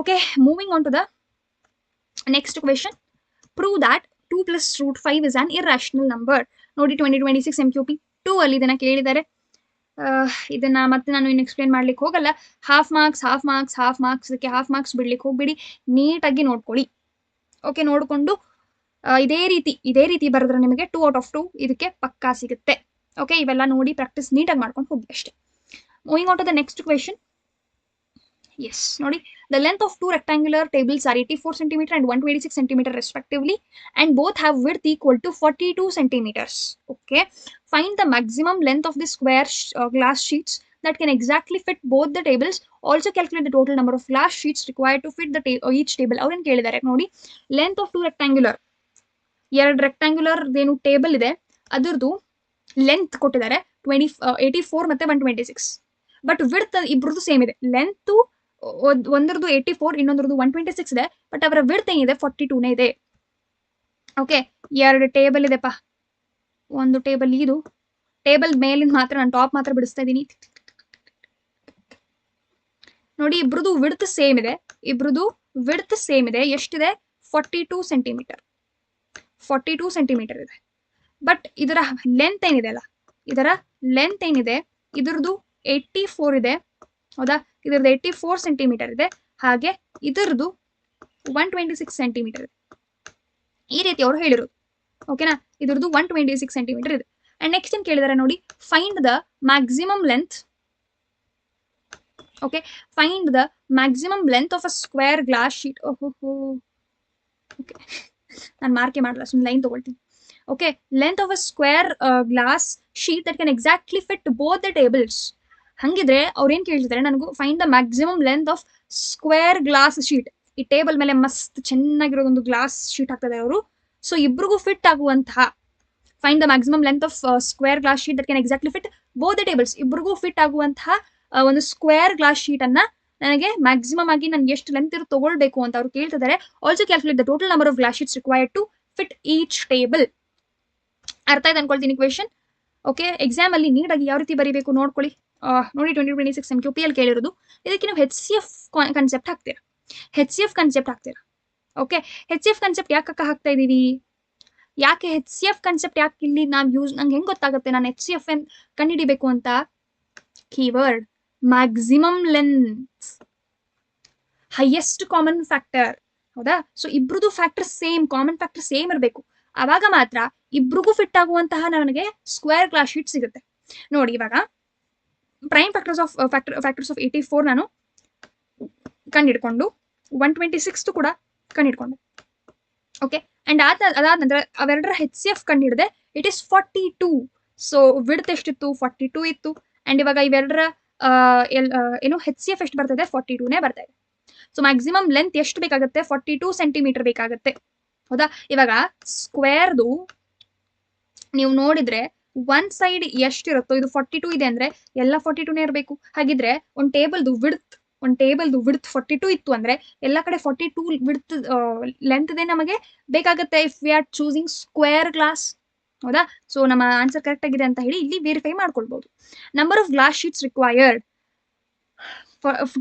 okay, moving on to the next question. Prove that 2 + √5 is an irrational number. ನೋಡಿ 2026 MQP 2 ಅಲ್ಲಿ ಇದನ್ನ ಕೇಳಿದ್ದಾರೆ. ಇದನ್ನ ಮತ್ತೆ ನಾನು ಇನ್ನು ಎಕ್ಸ್ಪ್ಲೇನ್ ಮಾಡ್ಲಿಕ್ಕೆ ಹೋಗಲ್ಲ. ಹಾಫ್ ಮಾರ್ಕ್ಸ್ ಇದಕ್ಕೆ ಹಾಫ್ ಮಾರ್ಕ್ಸ್ ಬಿಡ್ಲಿಕ್ಕೆ ಹೋಗ್ಬಿಡಿ, ನೀಟಾಗಿ ನೋಡ್ಕೊಳ್ಳಿ. ಓಕೆ, ನೋಡ್ಕೊಂಡು ಇದೇ ರೀತಿ ಬರೆದ್ರೆ ನಿಮಗೆ 2 out of 2 ಇದಕ್ಕೆ ಪಕ್ಕಾ ಸಿಗುತ್ತೆ. ಓಕೆ, ಇವೆಲ್ಲ ನೋಡಿ ಪ್ರಾಕ್ಟೀಸ್ ನೀಟಾಗಿ ಮಾಡ್ಕೊಂಡು ಹೋಗಿ ಅಷ್ಟೇ. Moving on to the next question. Yes, ನೋಡಿ, the length of 2 rectangular tables are 84 cm and 126 cm respectively, and both have width equal to 42 centimeters. Okay, find the maximum length of the square glass sheets that can exactly fit both the tables. Also calculate the total number of glass sheets required to fit the each table. ಅವ್ರೇನು ಕೇಳಿದ್ದಾರೆ ನೋಡಿ, length of 2 rectangular, 2 rectangular ಏನು table ಇದೆ ಅದರದ್ದು length ಕೊಟ್ಟಿದ್ದಾರೆ 84 ಮತ್ತೆ 126. But width ಇಬ್ರದ್ದು same ಇದೆ. ಲೆಂತ್ ಒಂದರದು 84, ಇನ್ನೊಂದರದು 126 ಇದೆ. ಬಟ್ ಅವರ ವಿಡ್ತ್ ಏನಿದೆ 42ನೇ ಇದೆ. ಓಕೆ, 2 ಟೇಬಲ್ ಇದೆಪ್ಪ. ಒಂದು ಟೇಬಲ್, ಇದು ಟೇಬಲ್ ಮೇಲಿಂದ ಮಾತ್ರ ನಾನು ಟಾಪ್ ಮಾತ್ರ ಬಿಡಿಸ್ತಾ ಇದ್ದೀನಿ. ನೋಡಿ, ಇಬ್ರದು ವಿಡ್ತ್ ಸೇಮ್ ಇದೆ. ಎಷ್ಟಿದೆ? 42 ಸೆಂಟಿಮೀಟರ್. 42 ಸೆಂಟಿಮೀಟರ್ ಇದೆ. ಬಟ್ ಇದರ ಲೆಂತ್ ಏನಿದೆ, ಇದರದು 84 ಇದೆ, ಹೌದಾ. ಇದರದ್ದು 84 ಸೆಂಟಿಮೀಟರ್ ಇದೆ. ಹಾಗೆ ಇದರದು 126 ಸೆಂಟಿಮೀಟರ್ ಇದೆ. ಈ ರೀತಿ ಅವರು ಹೇಳಿರೋದು. ಓಕೆನಾ, ಇದರದ್ದು 126 ಸೆಂಟಿಮೀಟರ್ ಇದೆ. ಅಂಡ್ ನೆಕ್ಸ್ಟ್ ಏನ್ ಕೇಳಿದಾರೆ ನೋಡಿ, find the maximum length. Okay, find the maximum length of a square glass sheet. Okay, ನಾನು ಮಾರ್ಕೆ ಮಾಡಲ್ಲ, ಸುಮ್ಮನೆ ಲೈನ್ ತಗೊಳ್ತೀನಿ. Okay, length of a square glass sheet that can exactly fit both the tables. ಹಂಗಿದ್ರೆ ಅವ್ರೇನ್ ಕೇಳ್ತಿದ್ದಾರೆ, ನನಗೂ find the maximum length of square glass sheet. ಈ table ಮೇಲೆ ಮಸ್ತ್ ಚೆನ್ನಾಗಿರೋದೊಂದು ಗ್ಲಾಸ್ ಶೀಟ್ ಹಾಕ್ತಾರೆ ಅವರು. ಸೊ ಇಬ್ರಿಗೂ ಫಿಟ್ ಆಗುವಂತಹ, find the maximum length of square glass sheet that can exactly fit both the tables. ಇಬ್ರಿಗೂ ಫಿಟ್ ಆಗುವಂತಹ ಒಂದು ಸ್ಕ್ವೇರ್ ಗ್ಲಾಸ್ ಶೀಟ್ ಅನ್ನ ನನಗೆ ಮ್ಯಾಕ್ಸಿಮಮ್ ಆಗಿ ನನ್ಗೆ ಎಷ್ಟು ಲೆಂತ್ ಇರೋ ತಗೊಳ್ಬೇಕು ಅಂತ ಅವ್ರು ಕೇಳ್ತಿದ್ದಾರೆ. Also calculate the total number of glass sheets required to fit each table. ಅರ್ಥ ಆಯ್ತು ಅನ್ಕೊಳ್ತೀನಿ ಕ್ವೆಶನ್. ಓಕೆ, ಎಕ್ಸಾಮ್ ಅಲ್ಲಿ ನೀಟಾಗಿ ಯಾವ ರೀತಿ ಬರೀಬೇಕು ನೋಡ್ಕೊಳ್ಳಿ. ನೋಡಿ, 2026 MQP ಅಲ್ಲಿ ಕೇಳಿರೋದು. ಇದಕ್ಕೆ ನೀವು HCF ಕನ್ಸೆಪ್ಟ್ ಹಾಕ್ತೀರಾ. ಓಕೆ, HCF ಕನ್ಸೆಪ್ಟ್ ಯಾಕೆ ಹಾಕ್ತಾ ಇದೀವಿ? ಯಾಕೆ HCF ಕನ್ಸೆಪ್ಟ್ ಯಾಕೆ ಇಲ್ಲಿ ನಂಗೆ ಹೆಂಗ್ ಗೊತ್ತಾಗುತ್ತೆ ನಾನು HCF ಕಂಡುಹಿಡಿಬೇಕು ಅಂತ? Keyword maximum length, highest common factor, ಹೌದಾ. ಸೊ ಇಬ್ರದ್ದು factor same, common factor same ಇರಬೇಕು. ಆವಾಗ ಮಾತ್ರ ಇಬ್ರಿಗೂ ಫಿಟ್ ಆಗುವಂತಹ ನನಗೆ ಸ್ಕ್ವೇರ್ ಗ್ಲಾಸ್ ಶೀಟ್ ಸಿಗುತ್ತೆ. ನೋಡಿ, ಇವಾಗ ಪ್ರೈಮ್ ಫ್ಯಾಕ್ಟರ್ಸ್ ಆಫ್ 84 ನಾನು ಕಂಡಿಡ್ಕೊಂಡು 126 ಕೂಡ ಕಂಡಿಡ್ಕೊಂಡೆ. ಓಕೆ, ಅಂಡ್ ಅದಾದ ನಂತರ ಅವೆರಡರ HCF ಕಂಡಿಡಿದೆ. It is 42. ಸೊ ವಿಡ್ತ್ ಎಷ್ಟಿತ್ತು? 42 ಇತ್ತು. ಅಂಡ್ ಇವಾಗ ಇವೆರಡರ ಏನು HCF ಎಷ್ಟು ಬರ್ತದೆ? 42ನೇ ಬರ್ತಾ ಇದೆ. ಸೊ ಮ್ಯಾಕ್ಸಿಮಮ್ ಲೆಂತ್ ಎಷ್ಟು ಬೇಕಾಗುತ್ತೆ? 42 ಸೆಂಟಿಮೀಟರ್ ಬೇಕಾಗುತ್ತೆ, ಹೌದಾ. ಇವಾಗ ಸ್ಕ್ವೇರ್ದು ನೀವು ನೋಡಿದ್ರೆ ಒನ್ ಸೈಡ್ ಎಷ್ಟಿರುತ್ತೋ, ಇದು 42 ಇದೆ ಅಂದ್ರೆ ಎಲ್ಲ 42ನೇ ಇರಬೇಕು. ಹಾಗಿದ್ರೆ ಒಂದು ಟೇಬಲ್ದು ವಿಡ್ತ್ 42 ಇತ್ತು ಅಂದ್ರೆ ಎಲ್ಲ ಕಡೆ 42 ವಿಡ್ತ್ ಲೆಂತ್ ಇದೆ ನಮಗೆ ಬೇಕಾಗುತ್ತೆ if we are choosing square glass, ಹೌದಾ. ಸೊ ನಮ್ಮ ಆನ್ಸರ್ ಕರೆಕ್ಟ್ ಆಗಿದೆ ಅಂತ ಹೇಳಿ ಇಲ್ಲಿ ವೆರಿಫೈ ಮಾಡ್ಕೊಳ್ಬಹುದು. Number of glass sheets required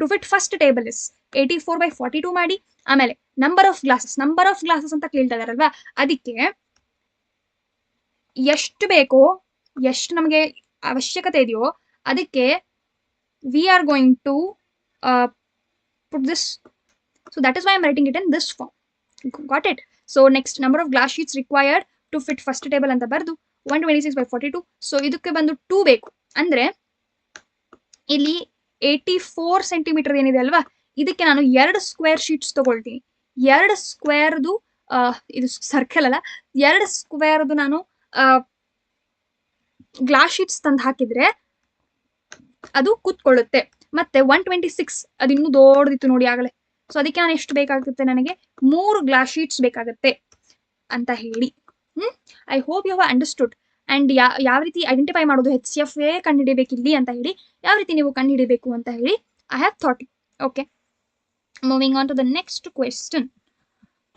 to fit first table is 84/42 ಮಾಡಿ. ಆಮೇಲೆ ನಂಬರ್ ಆಫ್ ಗ್ಲಾಸಸ್ ಅಂತ ಕೇಳ್ತಾ ಇದಾರಲ್ವಾ, ಅದಕ್ಕೆ ಎಷ್ಟು ಬೇಕೋ, ಎಷ್ಟು ನಮಗೆ ಅವಶ್ಯಕತೆ ಇದೆಯೋ ಅದಕ್ಕೆ we are going to put this. So that is why I'm writing it in this form. Got it? So next, number of glass sheets required to fit first table ಅಂತ ಬರ್ದು 126/42. ಸೊ ಇದಕ್ಕೆ ಬಂದು 2 ಬೇಕು. ಅಂದ್ರೆ ಇಲ್ಲಿ 84 ಸೆಂಟಿಮೀಟರ್ ಏನಿದೆ ಅಲ್ವಾ, ಇದಕ್ಕೆ ನಾನು 2 ಸ್ಕ್ವೇರ್ ಶೀಟ್ಸ್ ತಗೊಳ್ತೀನಿ. 2 ಸ್ಕ್ವೇರ್ದು ಇದು ಸರ್ಕಲ್ ಅಲ್ಲ, 2 ಸ್ಕ್ವೇರ್ದು ನಾನು ಗ್ಲಾಸ್ ಶೀಟ್ಸ್ ತಂದು ಹಾಕಿದ್ರೆ ಅದು ಕೂತ್ಕೊಳ್ಳುತ್ತೆ. ಮತ್ತೆ 126 ಅದು ಇನ್ನೂ ದೊಡ್ಡದಿತ್ತು ನೋಡಿ ಆಗಲೇ. ಸೊ ಅದಕ್ಕೆ ನಾನು ಎಷ್ಟು ಬೇಕಾಗುತ್ತೆ, ನನಗೆ 3 ಗ್ಲಾಸ್ ಶೀಟ್ಸ್ ಬೇಕಾಗುತ್ತೆ ಅಂತ ಹೇಳಿ. I hope you have understood. And ಯಾವ ರೀತಿ ಐಡೆಂಟಿಫೈ ಮಾಡೋದು, HCF ಕಂಡುಹಿಡಿಬೇಕು ಇಲ್ಲಿ ಅಂತ ಹೇಳಿ, ಯಾವ ರೀತಿ ನೀವು ಕಂಡುಹಿಡಿಬೇಕು ಅಂತ ಹೇಳಿ I have thought. Okay, moving on to the next question.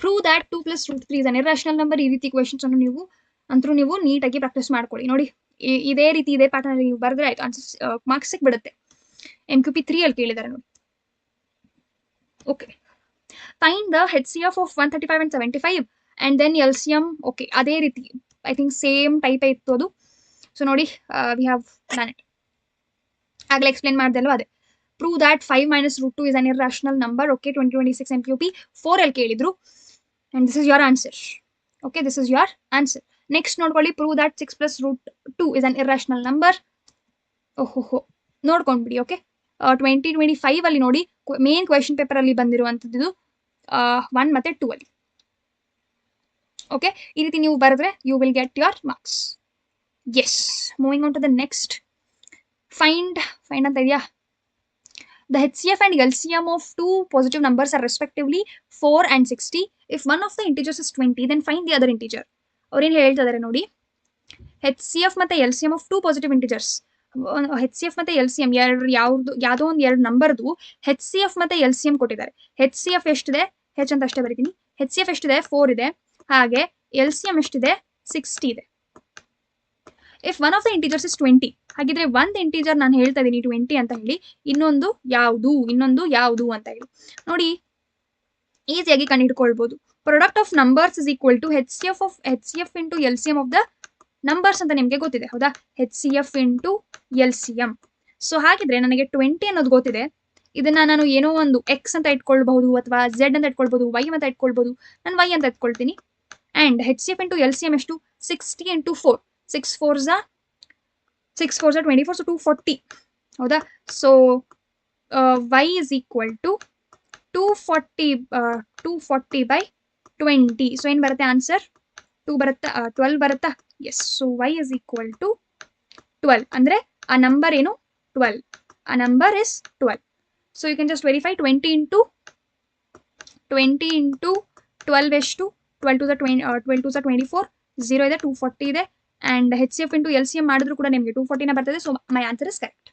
Prove that 2 + √3 is an irrational number. ಈ ರೀತಿ ಕ್ವೆಶನ್ಸ್ ಅನ್ನು ನೀವು ನೀಟಾಗಿ ಪ್ರಾಕ್ಟೀಸ್ ಮಾಡ್ಕೊಳ್ಳಿ. ನೋಡಿ, ಇದೇ ರೀತಿ ಇದೇ ಪ್ಯಾಟರ್ನ್ ಅಲ್ಲಿ ನೀವು ಬರೆದ್ರೆ ಆಯ್ತು, ಆನ್ಸರ್ ಮಾರ್ಕ್ಸ್ ಸಿಕ್ಬಿಡುತ್ತೆ. MQP 3 ಅಲ್ಲಿ ಕೇಳಿದ್ದಾರೆ ನೋಡಿ. Okay, find the HCF of 135 and 75 and then LCM. Okay, ಅದೇ ರೀತಿ ಐ ಥಿಂಕ್ ಸೇಮ್ ಟೈಪ್ ಇತ್ತು ಅದು. ಸೊ ನೋಡಿ, ವಿ ಹ್ಯಾವ್ ಡನ್ ಇಟ್. ಆಗಲೇ ಎಕ್ಸ್ಪ್ಲೇನ್ ಮಾಡ್ದಲ್ವ ಅದೇ. Prove that 5 - √2 is an irrational number. Okay, 2026 MQP 4 ಅಲ್ಲಿ ಕೇಳಿದ್ರು. And this is your answer. Okay, this is your answer. Next ನೋಡ್ಕೊಳ್ಳಿ, prove that 6 + √2 is an irrational number. ಓಹೋ, ನೋಡ್ಕೊಂಡ್ಬಿಡಿ. Okay, 2025 ಅಲ್ಲಿ ನೋಡಿ, ಮೇನ್ ಕ್ವೆಶನ್ ಪೇಪರ್ ಅಲ್ಲಿ ಬಂದಿರುವಂತದ್ದು 1 ಮತ್ತು 2 ಅಲ್ಲಿ. ಓಕೆ, ಈ ರೀತಿ ನೀವು ಬರೆದ್ರೆ you will get your marks. Yes, moving on to the next. Find ಅಂತ ಇದೆಯಾ? The HCF and LCM of 2 positive numbers are respectively 4 and 60. If one of the integers is 20, then find the other integer. ಅವ್ರೇನು ಹೇಳ್ತಾ ಇದಾರೆ ನೋಡಿ, HCF ಮತ್ತೆ LCM of 2 positive integers. HCF ಮತ್ತೆ LCM ಯಾವುದೋ ಒಂದು 2 ನಂಬರ್ದು HCF ಮತ್ತೆ LCM ಕೊಟ್ಟಿದ್ದಾರೆ. HCF ಎಷ್ಟಿದೆ, H ಅಂತ ಅಷ್ಟೇ ಬರೀತೀನಿ. HCF ಎಷ್ಟಿದೆ, 4 ಇದೆ. ಹಾಗೆ LCM ಎಷ್ಟಿದೆ, 60 ಇದೆ. If one of the integers is 20, ಹಾಗಿದ್ರೆ ಒಂದು ಇಂಟೀಜರ್ ನಾನು ಹೇಳ್ತಾ ಇದ್ದೀನಿ 20 ಅಂತ ಹೇಳಿ, ಇನ್ನೊಂದು ಯಾವುದು ಅಂತ ಹೇಳಿ ನೋಡಿ, ಈಸಿಯಾಗಿ ಕಂಡುಹಿಡ್ಕೊಳ್ಬಹುದು. Product of numbers is equal to HCF into LCM of the numbers ಅಂತ ನಿಮಗೆ ಗೊತ್ತಿದೆ, ಹೌದಾ? HCF into LCM. ಸೊ ಹಾಗಿದ್ರೆ ನನಗೆ 20 ಅನ್ನೋದು ಗೊತ್ತಿದೆ. ಇದನ್ನ ನಾನು ಏನೋ ಒಂದು X ಅಂತ ಇಟ್ಕೊಳ್ಬಹುದು, ಅಥವಾ Z ಅಂತ ಇಟ್ಕೊಳ್ಬಹುದು, Y ಅಂತ ಇಟ್ಕೊಳ್ಬಹುದು. ನಾನು Y ಅಂತ ಇಟ್ಕೊಳ್ತೀನಿ. ಅಂಡ್ HCF ಇಂಟು LCM ಎಷ್ಟು, 60 ಇಂಟು 4. 6 4s are 24, so 240. ಹೌದಾ? So Y is equal to 240 by 20. So ಏನು ಬರುತ್ತೆ ಆನ್ಸರ್? 2 ಬರುತ್ತಾ, 12 ಬರುತ್ತಾ? Yes. So Y is equal to 12. ಅಂದರೆ ಆ ನಂಬರ್ ಏನು, 12. ಆ number is 12. So you can just verify. 20 into 12 ಎಷ್ಟು? 12 2 24, 0 ಇದೆ, 240 ಇದೆ. ಅಂಡ್ HCF ಇಂಟು LCM ಮಾಡಿದ್ರು ಕೂಡ ನಿಮಗೆ 240ನ ಬರ್ತದೆ. So my answer is correct.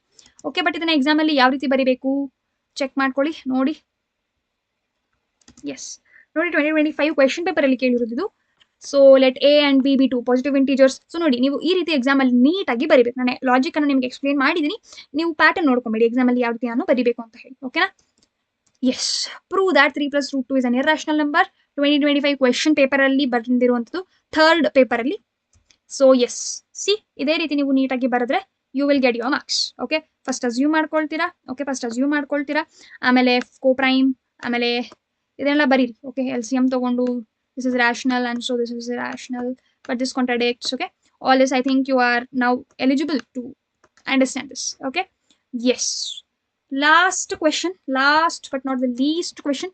Okay, but ಇದನ್ನ ಎಕ್ಸಾಮಲ್ಲಿ ಯಾವ ರೀತಿ ಬರೀಬೇಕು ಚೆಕ್ ಮಾಡ್ಕೊಳ್ಳಿ. ನೋಡಿ, ಎಸ್ ನೋಡಿ, 2025 ಕ್ವೆಶನ್ ಪೇಪರ್ ಅಲ್ಲಿ ಕೇಳಿರೋದು. So let A and B be 2 positive integers. So ನೋಡಿ, ನೀವು ಈ ರೀತಿ ಎಕ್ಸಾಮಲ್ಲಿ ನೀಟಾಗಿ ಬರೀಬೇಕು. ನಾನು ಲಾಜಿಕ್ ಅನ್ನು ನಿಮಗೆ ಎಕ್ಸ್ಪ್ಲೇನ್ ಮಾಡಿದ್ದೀನಿ, ನೀವು ಪ್ಯಾಟರ್ನ್ ನೋಡ್ಕೊಂಬೇಡಿ ಎಕ್ಸಾಮಲ್ಲಿ ಯಾವ ರೀತಿ ನಾನು ಬರೀಬೇಕು ಅಂತ ಹೇಳಿ. ಓಕೆನಾ? Yes, prove that 3 + √2 is an irrational number. 2025 question paper ಅಲ್ಲಿ ಬಂದಿರುವಂಥದ್ದು, 3rd ಪೇಪರ್ ಅಲ್ಲಿ. ಸೊ ಎಸ್, ಸಿ ಇದೇ ರೀತಿ ನೀವು ನೀಟಾಗಿ ಬರೆದ್ರೆ you will get your marks. Okay, first assume ಮಾಡ್ಕೊಳ್ತೀರಾ. ಆಮೇಲೆ ಕೋಪ್ರೈಮ್, ಆಮೇಲೆ ಇದೆಲ್ಲ ಬರೀರಿ. ಓಕೆ, LCM ತಗೊಂಡು this is rational and so this is rational, but this contradicts. Okay, all this I think you are now eligible to understand this. Okay, yes. Last but not the least question.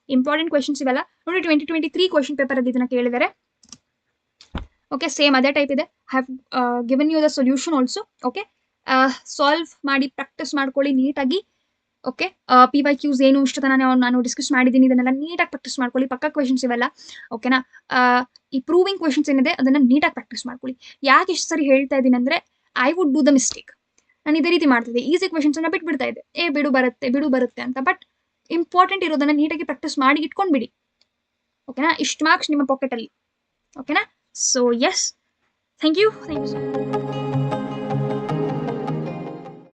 Important questions ಇವೆಲ್ಲ ನೋಡಿ. 2023 question paper ಅಲ್ಲಿ ಇದನ್ನ ಕೇಳಿದ್ದಾರೆ. Okay, same ಅದೇ type ಇದೆ. I have given you the solution also. Okay, solve ಮಾಡಿ practice ಮಾಡ್ಕೊಳ್ಳಿ ನೀಟಾಗಿ. ಓಕೆ, PYQs ಏನು ಇಷ್ಟತನ ನಾನು ಡಿಸ್ಕಸ್ ಮಾಡಿದ್ದೀನಿ, ಇದನ್ನೆಲ್ಲ ನೀಟಾಗಿ ಪ್ರಾಕ್ಟೀಸ್ ಮಾಡ್ಕೊಳ್ಳಿ. ಪಕ್ಕ ಕ್ವೆಶನ್ಸ್ ಇವೆಲ್ಲ. ಓಕೆನಾ? ಈ ಪ್ರೂವಿಂಗ್ ಕ್ವೆಶನ್ಸ್ ಏನಿದೆ ಅದನ್ನ ನೀಟಾಗಿ ಪ್ರಾಕ್ಟೀಸ್ ಮಾಡ್ಕೊಳ್ಳಿ. ಯಾಕೆ ಇಷ್ಟು ಸರಿ ಹೇಳ್ತಾ ಇದ್ದೀನಿ ಅಂದ್ರೆ, I would do the mistake. ನಾನು ಇದೇ ರೀತಿ ಮಾಡ್ತಿದ್ದೆ, ಈಸಿ ಕ್ವೆಶನ್ಸ್ ಅನ್ನ ಬಿಟ್ಬಿಡ್ತಾ ಇದ್ದೆ. ಬಿಡು ಬರುತ್ತೆ ಅಂತ. ಬಟ್ ಇಂಪಾರ್ಟೆಂಟ್ ಇರೋದನ್ನ ನೀಟಾಗಿ ಪ್ರಾಕ್ಟೀಸ್ ಮಾಡಿ ಇಟ್ಕೊಂಡ್ಬಿಡಿ. ಓಕೆನಾ? ಇಷ್ಟು ಮಾರ್ಕ್ಸ್ ನಿಮ್ಮ ಪಾಕೆಟ್ ಅಲ್ಲಿ. ಓಕೆನಾ? So yes, thank you.